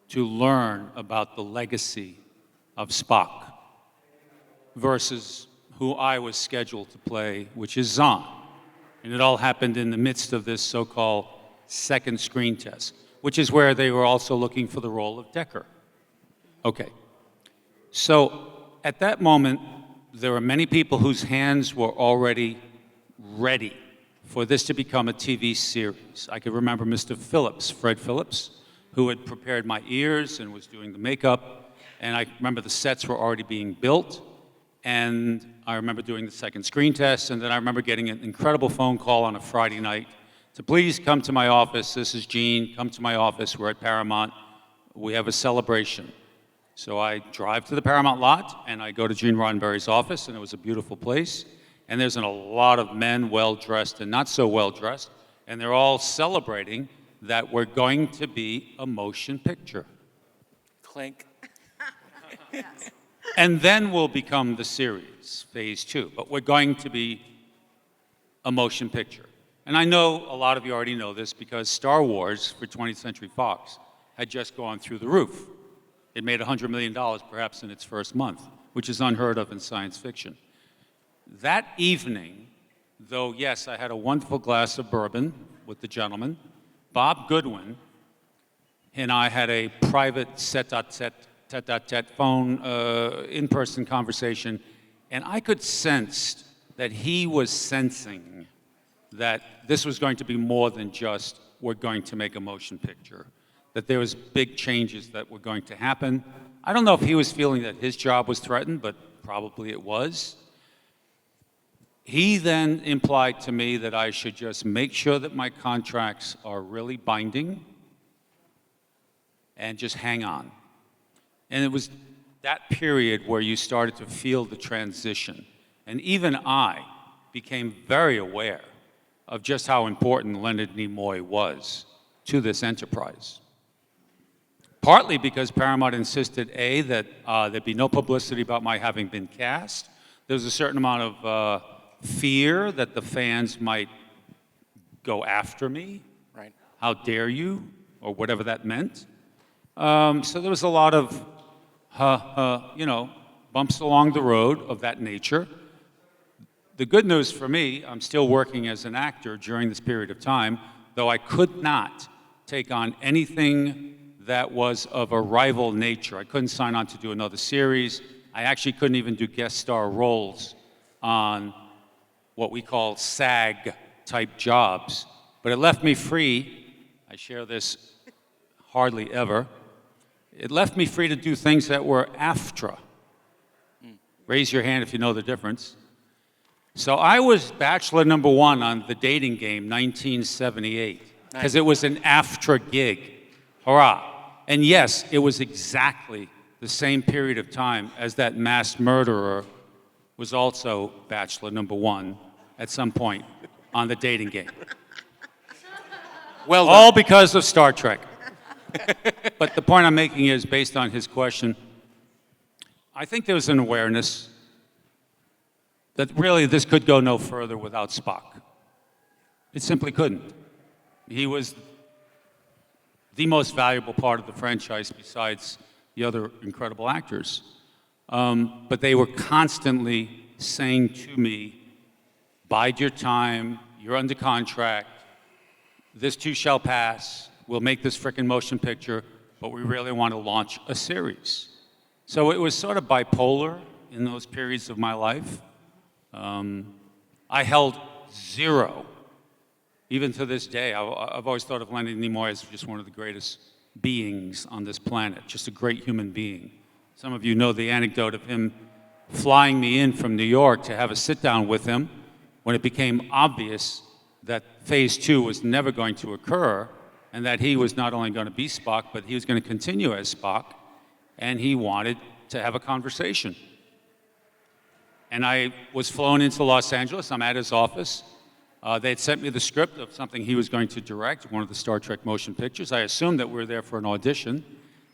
to learn about the legacy of Spock versus who I was scheduled to play, which is Zahn. And it all happened in the midst of this so-called second screen test, which is where they were also looking for the role of Decker. Okay. So at that moment, there were many people whose hands were already ready for this to become a TV series. I could remember Mr. Phillips, Fred Phillips, who had prepared my ears and was doing the makeup. And I remember the sets were already being built. And I remember doing the second screen test, and then I remember getting an incredible phone call on a Friday night to please come to my office. This is Gene. Come to my office. We're at Paramount. We have a celebration. So I drive to the Paramount lot, and I go to Gene Roddenberry's office, and it was a beautiful place. And there's a lot of men, well-dressed and not so well-dressed, and they're all celebrating that we're going to be a motion picture. Clink. Yes. And then will become the series, phase 2. But we're going to be a motion picture. And I know a lot of you already know this because Star Wars for 20th Century Fox had just gone through the roof. It made $100 million perhaps in its first month, which is unheard of in science fiction. That evening, though, yes, I had a wonderful glass of bourbon with the gentleman, Bob Goodwin and I had a private tete-a-tete phone, in-person conversation, and I could sense that he was sensing that this was going to be more than just we're going to make a motion picture, that there was big changes that were going to happen. I don't know if he was feeling that his job was threatened, but probably it was. He then implied to me that I should just make sure that my contracts are really binding and just hang on. And it was that period where you started to feel the transition. And even I became very aware of just how important Leonard Nimoy was to this enterprise. Partly because Paramount insisted, A, that there'd be no publicity about my having been cast. There was a certain amount of fear that the fans might go after me. Right. How dare you, or whatever that meant. So there was a lot of, bumps along the road of that nature. The good news for me, I'm still working as an actor during this period of time, though I could not take on anything that was of a rival nature. I couldn't sign on to do another series. I actually couldn't even do guest star roles on what we call SAG-type jobs. But it left me free. I share this hardly ever. It left me free to do things that were AFTRA. Raise your hand if you know the difference. So I was bachelor number 1 on The Dating Game, 1978, because it was an AFTRA gig. Hurrah. And yes, it was exactly the same period of time as that mass murderer was also bachelor number 1 at some point on The Dating Game. Well done. All because of Star Trek. But the point I'm making is, based on his question, I think there was an awareness that really this could go no further without Spock. It simply couldn't. He was the most valuable part of the franchise besides the other incredible actors. But they were constantly saying to me, bide your time, you're under contract, this too shall pass, we'll make this frickin' motion picture, but we really want to launch a series. So it was sort of bipolar in those periods of my life. I held zero. Even to this day, I've always thought of Leonard Nimoy as just one of the greatest beings on this planet, just a great human being. Some of you know the anecdote of him flying me in from New York to have a sit-down with him when it became obvious that Phase 2 was never going to occur, and that he was not only going to be Spock, but he was going to continue as Spock, and he wanted to have a conversation. And I was flown into Los Angeles. I'm at his office. They had sent me the script of something he was going to direct, one of the Star Trek motion pictures. I assumed that we were there for an audition.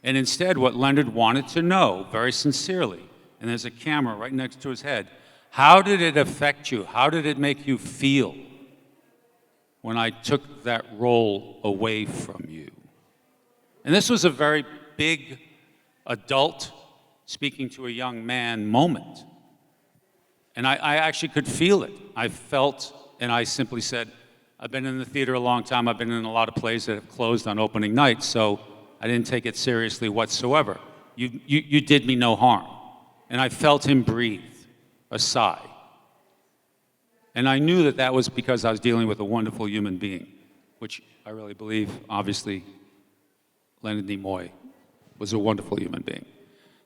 And instead, what Leonard wanted to know, very sincerely, and there's a camera right next to his head, how did it affect you? How did it make you feel when I took that role away from you? And this was a very big adult speaking to a young man moment. And I actually could feel it. I felt, and I simply said, I've been in the theater a long time. I've been in a lot of plays that have closed on opening night, so I didn't take it seriously whatsoever. You did me no harm. And I felt him breathe a sigh. And I knew that that was because I was dealing with a wonderful human being, which I really believe, obviously, Leonard Nimoy was a wonderful human being.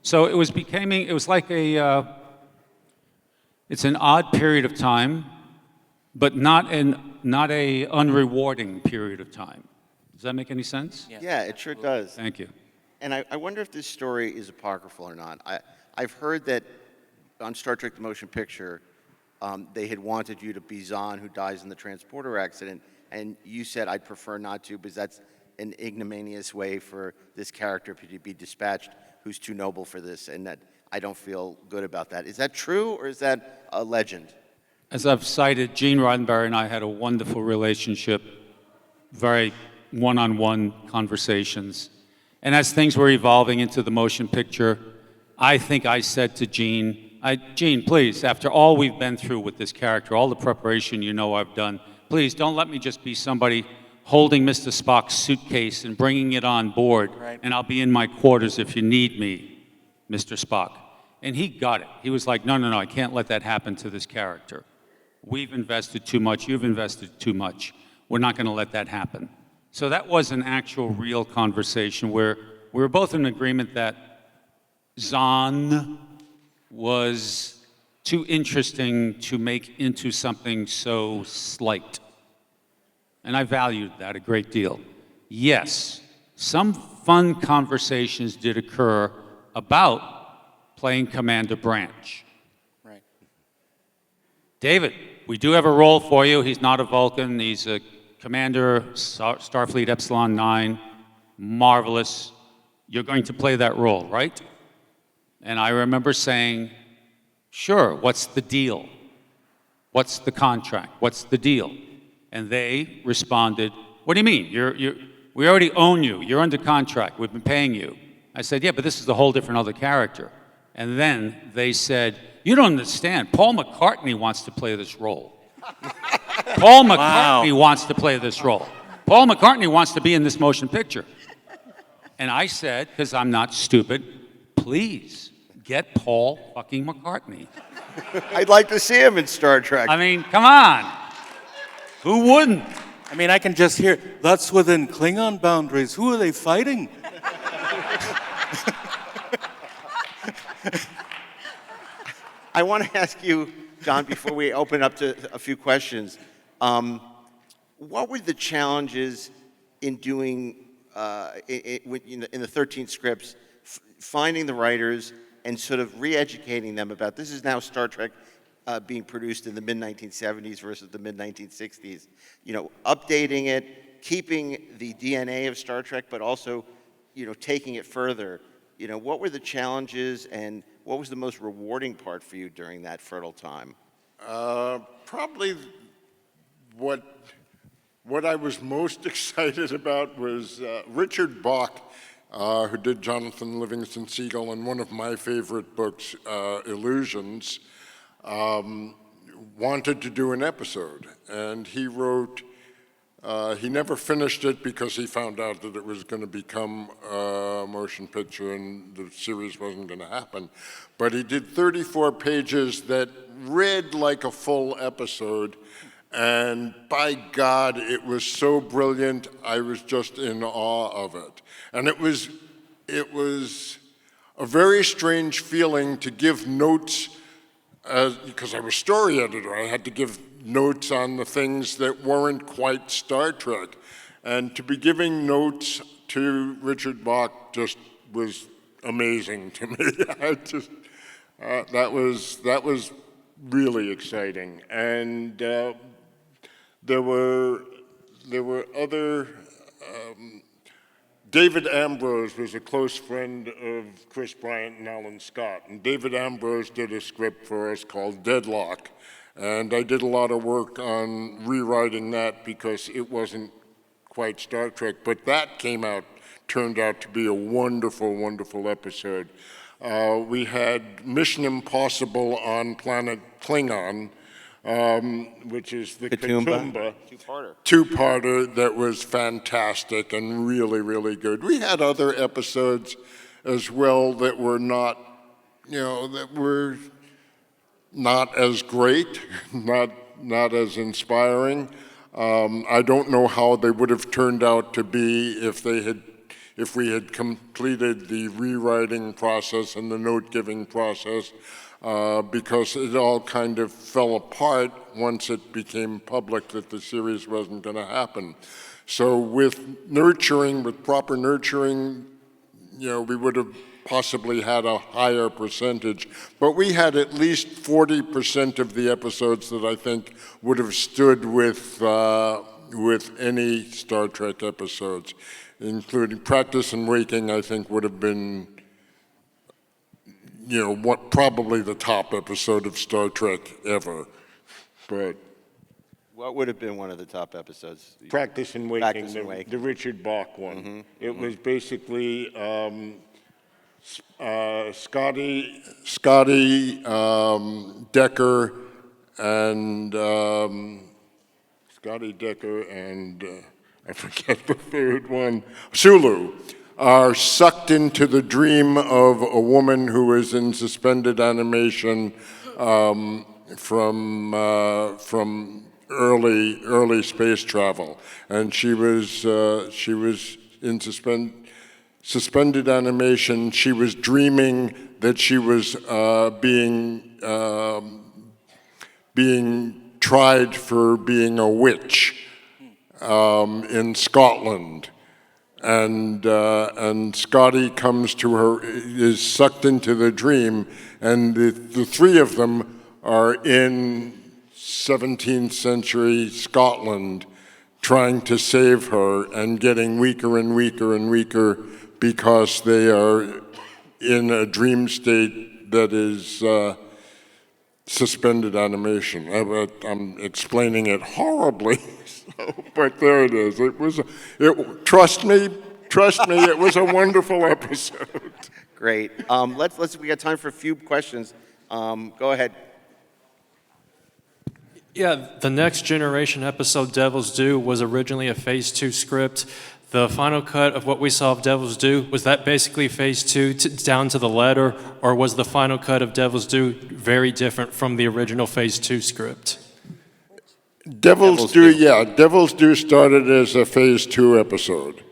So it was like it's an odd period of time, but not a unrewarding period of time. Does that make any sense? Yeah, it sure does. Thank you. And I wonder if this story is apocryphal or not. I've heard that on Star Trek The Motion Picture, they had wanted you to be Zahn, who dies in the transporter accident, and you said, I'd prefer not to, because that's an ignominious way for this character to be dispatched, who's too noble for this, and that I don't feel good about that. Is that true, or is that a legend? As I've cited, Gene Roddenberry and I had a wonderful relationship, very one-on-one conversations. And as things were evolving into the motion picture, I think I said to Gene, Gene, please, after all we've been through with this character, all the preparation you know I've done, please don't let me just be somebody holding Mr. Spock's suitcase and bringing it on board, and I'll be in my quarters if you need me, Mr. Spock. And he got it. He was like, no, I can't let that happen to this character. We've invested too much, you've invested too much. We're not going to let that happen. So that was an actual real conversation where we were both in agreement that Zahn was too interesting to make into something so slight. And I valued that a great deal. Yes, some fun conversations did occur about playing Commander Branch. Right. David, we do have a role for you. He's not a Vulcan. He's a Commander, Starfleet Epsilon 9. Marvelous. You're going to play that role, right? And I remember saying, sure, what's the deal? What's the contract? What's the deal? And they responded, what do you mean? We already own you. You're under contract. We've been paying you. I said, yeah, but this is a whole different other character. And then they said, you don't understand. Paul McCartney wants to play this role. Paul McCartney wants to play this role. Paul McCartney wants to be in this motion picture. And I said, because I'm not stupid, please get Paul fucking McCartney. I'd like to see him in Star Trek. I mean, come on. Who wouldn't? I mean, I can just hear, that's within Klingon boundaries. Who are they fighting? I want to ask you, John, before we open up to a few questions, what were the challenges in doing, in the 13 scripts, finding the writers and sort of re-educating them about, this is now Star Trek being produced in the mid-1970s versus the mid-1960s, updating it, keeping the DNA of Star Trek, but also, taking it further. What were the challenges and what was the most rewarding part for you during that fertile time? Probably what I was most excited about was Richard Bach who did Jonathan Livingston Seagull, and one of my favorite books, Illusions, wanted to do an episode. And he wrote, he never finished it because he found out that it was going to become a motion picture and the series wasn't going to happen. But he did 34 pages that read like a full episode. And by God, it was so brilliant, I was just in awe of it. And it was a very strange feeling to give notes, because I was story editor. I had to give notes on the things that weren't quite Star Trek. And to be giving notes to Richard Bach just was amazing to me. That was really exciting. And there were other, David Ambrose was a close friend of Chris Bryant and Alan Scott, and David Ambrose did a script for us called Deadlock, and I did a lot of work on rewriting that because it wasn't quite Star Trek, but that turned out to be a wonderful, wonderful episode. We had Mission Impossible on planet Klingon, which is the Katoomba two-parter that was fantastic and really, really good. We had other episodes as well that were not, that were not as great, not as inspiring. I don't know how they would have turned out to be if we had completed the rewriting process and the note-giving process. Because it all kind of fell apart once it became public that the series wasn't going to happen. So with proper nurturing, we would have possibly had a higher percentage. But we had at least 40% of the episodes that I think would have stood with any Star Trek episodes, including Practice and Waking, I think would have been probably the top episode of Star Trek ever. But what would have been one of the top episodes? Practice and Waking, the Richard Bach one. Mm-hmm. It was basically Scotty Decker and I forget the third one, Sulu, are sucked into the dream of a woman who is in suspended animation from early space travel, and she was in suspended animation. She was dreaming that she was being tried for being a witch in Scotland. And Scotty comes to her, is sucked into the dream, and the three of them are in 17th century Scotland trying to save her and getting weaker and weaker and weaker because they are in a dream state that is suspended animation. I'm explaining it horribly. But there it is. Trust me, it was a wonderful episode. Great. We got time for a few questions. Go ahead. Yeah, the Next Generation episode, Devil's Due, was originally a Phase 2 script. The final cut of what we saw of Devil's Due, was that basically Phase 2 down to the letter, or was the final cut of Devil's Due very different from the original Phase 2 script? Devil's Due started as a Phase 2 episode.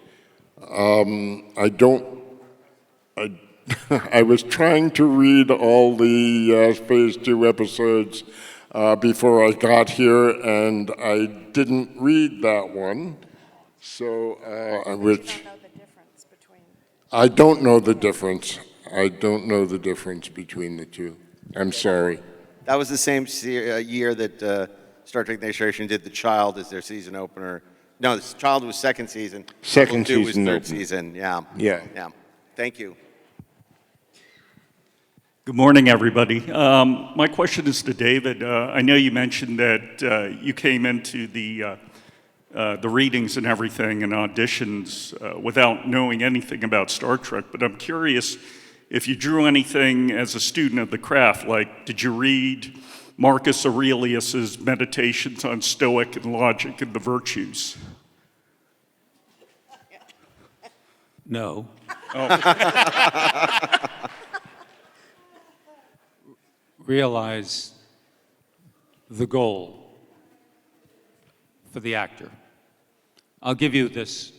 I was trying to read all the Phase 2 episodes before I got here, and I didn't read that one. So, I don't know the difference. I don't know the difference between the two. I'm sorry. That was the same year that Star Trek Next Generation did The Child as their season opener. No, The Child was second season. Second season. Was third season. Yeah. Thank you. Good morning, everybody. My question is to David. I know you mentioned that you came into the the readings and everything and auditions without knowing anything about Star Trek, but I'm curious if you drew anything as a student of the craft, like did you read Marcus Aurelius's Meditations on Stoic and Logic and the Virtues? No. Realize the goal for the actor. I'll give you this.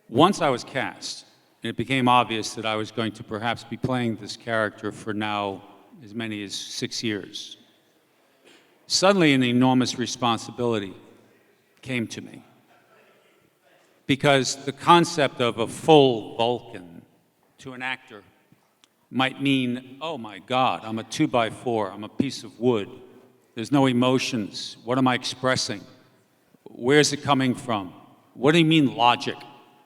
Once I was cast, and it became obvious that I was going to perhaps be playing this character for now as many as 6 years, suddenly an enormous responsibility came to me. Because the concept of a full Vulcan to an actor might mean, oh my God, I'm a 2x4, I'm a piece of wood. There's no emotions. What am I expressing? Where's it coming from? What do you mean logic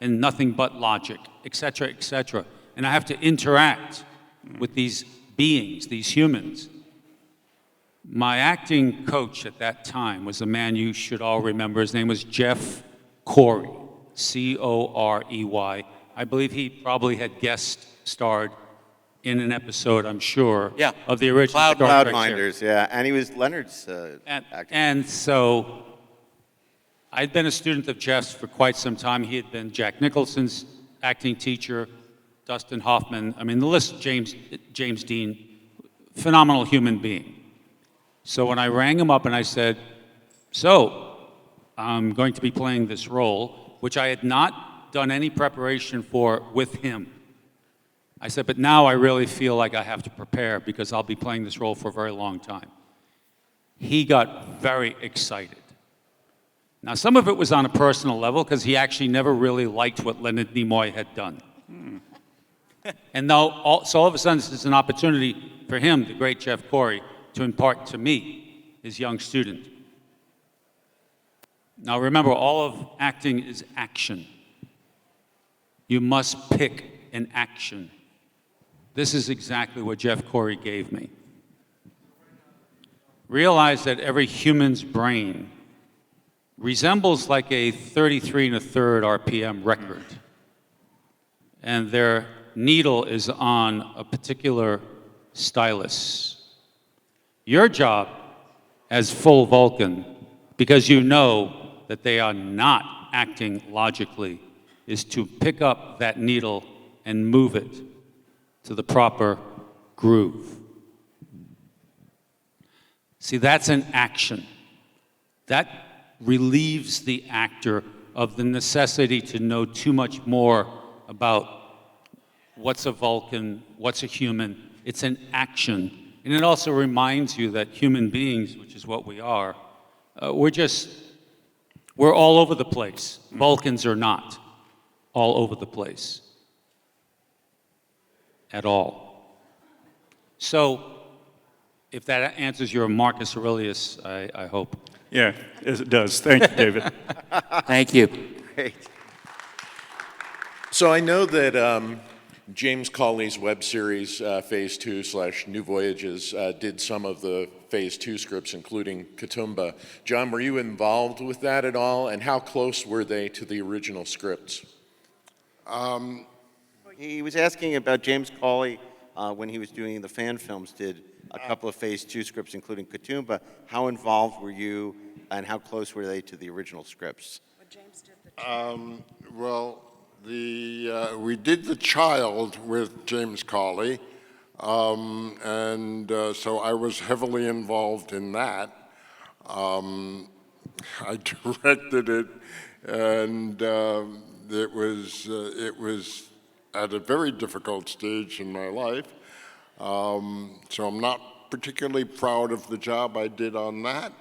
and nothing but logic, et cetera, and I have to interact with these beings, these humans. My acting coach at that time was a man you should all remember. His name was Jeff Corey, C-O-R-E-Y. I believe he probably had guest starred in an episode, I'm sure, of the original Star Trek series. Cloudminders, yeah, and he was Leonard's actor. And so I'd been a student of Jeff's for quite some time. He had been Jack Nicholson's acting teacher, Dustin Hoffman. I mean, the list, James Dean, phenomenal human being. So when I rang him up and I said, so I'm going to be playing this role, which I had not done any preparation for with him. I said, but now I really feel like I have to prepare because I'll be playing this role for a very long time. He got very excited. Now, some of it was on a personal level because he actually never really liked what Leonard Nimoy had done. And now, so all of a sudden, this is an opportunity for him, the great Jeff Corey, to impart to me, his young student. Now, remember, all of acting is action. You must pick an action. This is exactly what Jeff Corey gave me. Realize that every human's brain resembles like a 33 1/3 RPM record. And their needle is on a particular stylus. Your job as full Vulcan, because you know that they are not acting logically, is to pick up that needle and move it to the proper groove. See, that's an action. That relieves the actor of the necessity to know too much more about what's a Vulcan, what's a human. It's an action. And it also reminds you that human beings, which is what we are, we're all over the place. Vulcans are not all over the place at all. So, if that answers your Marcus Aurelius, I hope. Yeah, it does. Thank you, David. Thank you. Great. So I know that James Cawley's web series, Phase 2/New Voyages, did some of the Phase 2 scripts, including Katoomba. John, were you involved with that at all, and how close were they to the original scripts? He was asking about James Cawley when he was doing the fan films, did a couple of Phase 2 scripts, including Katoomba. How involved were you, and how close were they to the original scripts? Well, James did the Well, we did The Child with James Cawley, and so I was heavily involved in that. I directed it, and it was at a very difficult stage in my life. So I'm not particularly proud of the job I did on that.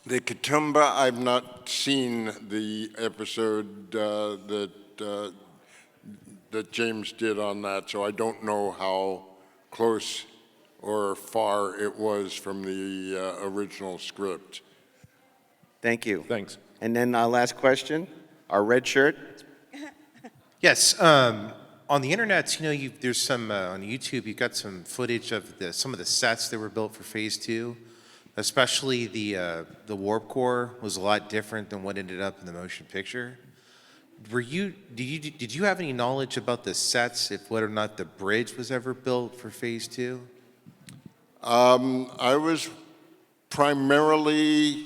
The Katoomba, I've not seen the episode that James did on that, so I don't know how close or far it was from the original script. Thank you. Thanks. And then last question, our red shirt. Yes, On the internet, there's some on YouTube. You got some footage of some of the sets that were built for Phase 2, especially the warp core was a lot different than what ended up in the motion picture. Did you have any knowledge about the sets, if whether or not the bridge was ever built for Phase 2? I was primarily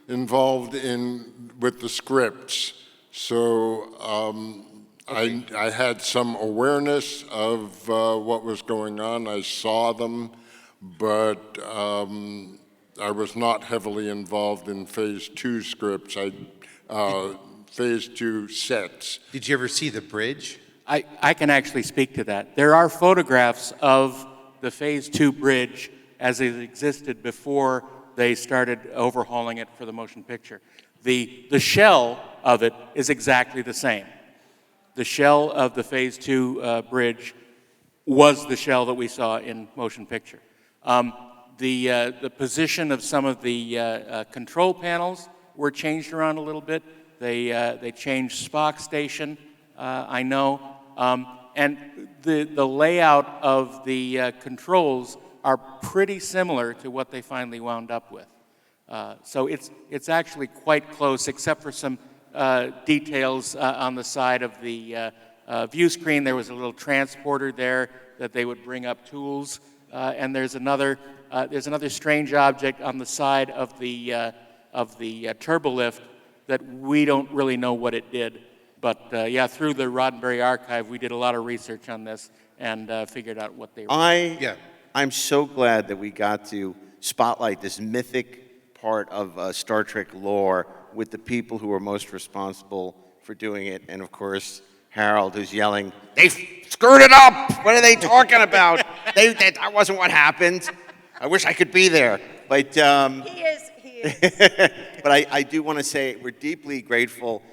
involved with the scripts, so okay. I had some awareness of what was going on. I saw them, but I was not heavily involved in Phase 2 scripts. Phase 2 sets. Did you ever see the bridge? I can actually speak to that. There are photographs of the Phase 2 bridge as it existed before they started overhauling it for the motion picture. The shell of it is exactly the same. The shell of the Phase 2 bridge was the shell that we saw in motion picture. The position of some of the control panels were changed around a little bit. They changed Spock station, I know, and the layout of the controls are pretty similar to what they finally wound up with. So it's actually quite close, except for some details on the side of the view screen. There was a little transporter there that they would bring up tools, and there's another strange object on the side of the turbolift that we don't really know what it did. But yeah, through the Roddenberry archive, we did a lot of research on this and figured out what they were. I'm so glad that we got to spotlight this mythic part of Star Trek lore with the people who were most responsible for doing it. And of course, Harold, who's yelling, "They screwed it up! What are they talking about? That wasn't what happened. I wish I could be there." But He is. but I do want to say we're deeply grateful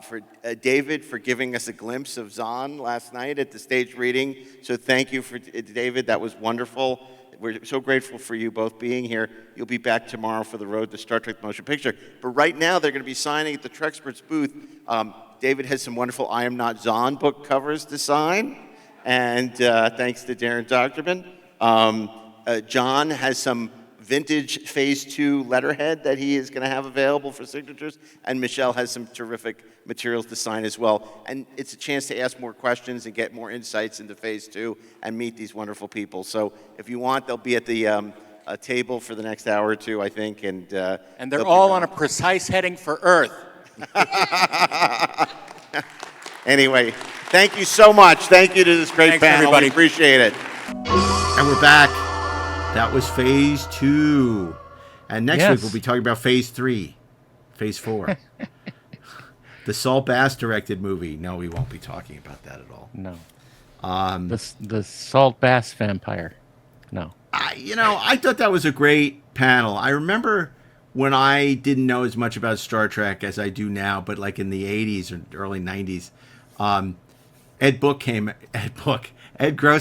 for David for giving us a glimpse of Zahn last night at the stage reading. So thank you for David. That was wonderful. We're so grateful for you both being here. You'll be back tomorrow for the Road to Star Trek Motion Picture. But right now they're going to be signing at the Treksperts booth. David has some wonderful I Am Not Zahn book covers to sign, and thanks to DAREN DOCHTERMAN. John has some vintage Phase 2 letterhead that he is going to have available for signatures, and Michelle has some terrific materials to sign as well. And it's a chance to ask more questions and get more insights into Phase 2 and meet these wonderful people. So if you want, they'll be at the table for the next hour or two, I think. And they're all on a precise heading for Earth. Anyway, thank you so much. Thank you to this great panel. Everybody. We appreciate it. And we're back. That was Phase 2. And next week we'll be talking about Phase 3, Phase 4. The Saul Bass directed movie. No, we won't be talking about that at all. No. The Salt Bass Vampire. No. I thought that was a great panel. I remember when I didn't know as much about Star Trek as I do now, but like in the 80s or early 90s, Ed Gross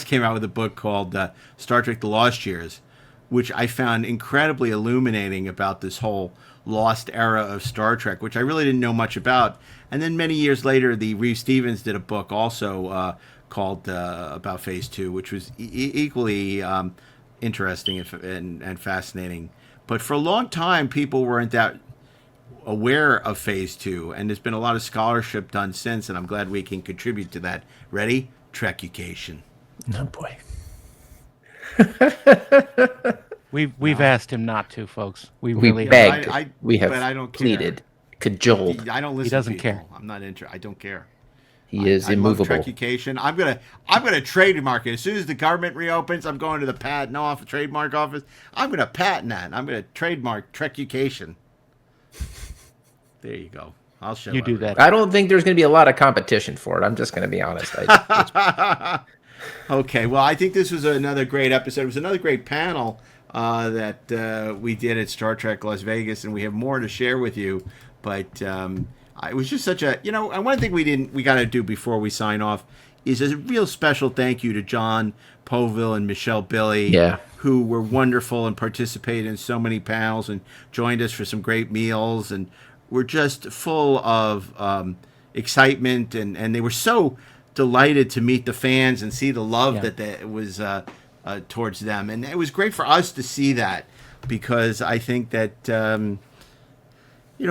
came out with a book called Star Trek The Lost Years, which I found incredibly illuminating about this whole lost era of Star Trek, which I really didn't know much about. And then many years later, the Reeve Stevens did a book also called about Phase 2, which was equally interesting and fascinating. But for a long time, people weren't that aware of Phase 2, and there's been a lot of scholarship done since, and I'm glad we can contribute to that. Ready? Trecucation. Oh boy. We've asked him not to, folks. We really begged. We but have I don't pleaded, cajoled. I don't listen. He doesn't to people. care. I'm not I don't care. He is immovable. I love Trecucation. I'm gonna trademark it as soon as the government reopens. I'm going to the patent trademark office. I'm gonna patent that. I'm gonna trademark Trecucation. There you go. I'll show you. Do that. I don't think there's going to be a lot of competition for it. I'm just going to be honest. Okay. Well, I think this was another great episode. It was another great panel that we did at Star Trek Las Vegas, and we have more to share with you. But it was just such a, and one thing we got to do before we sign off is a real special thank you to JON POVILL and Michele Billy, who were wonderful and participated in so many panels and joined us for some great meals, and were just full of excitement, and they were so delighted to meet the fans and see the love that was towards them. And it was great for us to see that, because I think that,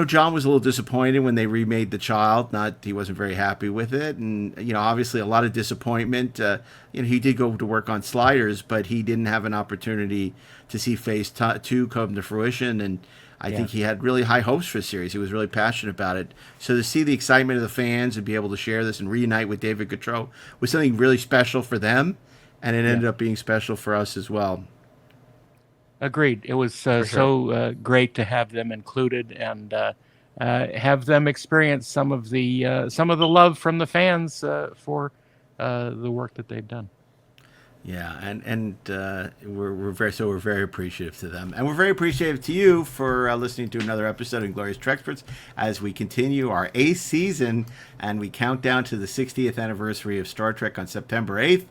John was a little disappointed when they remade The Child. He wasn't very happy with it. And, obviously a lot of disappointment. He did go to work on Sliders, but he didn't have an opportunity to see Phase 2 come to fruition. And I think he had really high hopes for the series. He was really passionate about it. So to see the excitement of the fans and be able to share this and reunite with David GAUTREAUX was something really special for them. And it ended up being special for us as well. Agreed. It was great to have them included and have them experience some of the love from the fans for the work that they've done. Yeah, and we're very appreciative to them, and we're very appreciative to you for listening to another episode of Inglorious Treksperts as we continue our 8th season and we count down to the 60th anniversary of Star Trek on September 8th.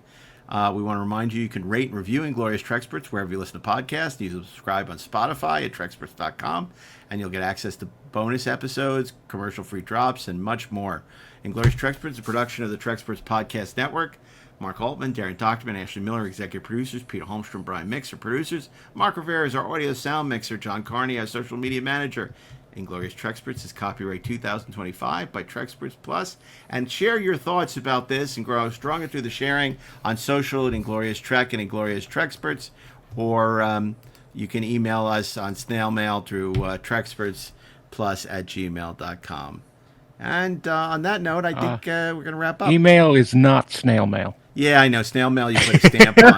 We want to remind you can rate and review Inglorious Treksperts wherever you listen to podcasts. You can subscribe on Spotify at treksperts.com, and you'll get access to bonus episodes, commercial-free drops, and much more. Inglorious Treksperts is a production of the Treksperts Podcast Network. Mark Altman, Darren Dochterman, Ashley Miller, executive producers. Peter Holmstrom, Brian Mixer, producers. Mark Rivera is our audio sound mixer. John Carney, our social media manager. Inglorious Treksperts is copyright 2025 by Treksperts Plus. And share your thoughts about this and grow stronger through the sharing on social at Inglorious Trek and Inglorious Treksperts. Or you can email us on snail mail through trekspertsplus@gmail.com. And on that note, I think we're going to wrap up. Email is not snail mail. Yeah, I know. Snail mail, you put a stamp on it.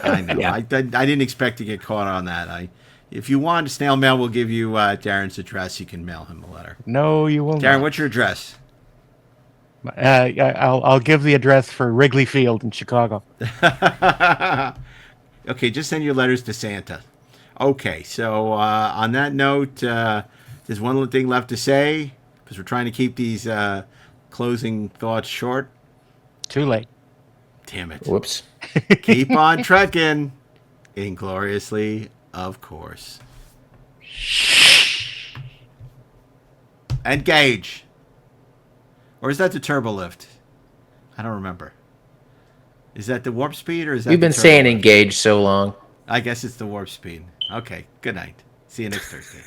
I know. Yeah. I didn't expect to get caught on that. If you want snail mail, we'll give you Darren's address. You can mail him a letter. No, you will not. Darren, what's your address? I'll give the address for Wrigley Field in Chicago. Okay, just send your letters to Santa. Okay, so on that note, there's one little thing left to say, because we're trying to keep these closing thoughts short. Too late. Damn it. Whoops. Keep on trekking. Ingloriously, of course. Engage. Or is that the turbo lift? I don't remember. Is that the warp speed or is that You've been saying engage so long. I guess it's the warp speed. Okay, good night. See you next Thursday.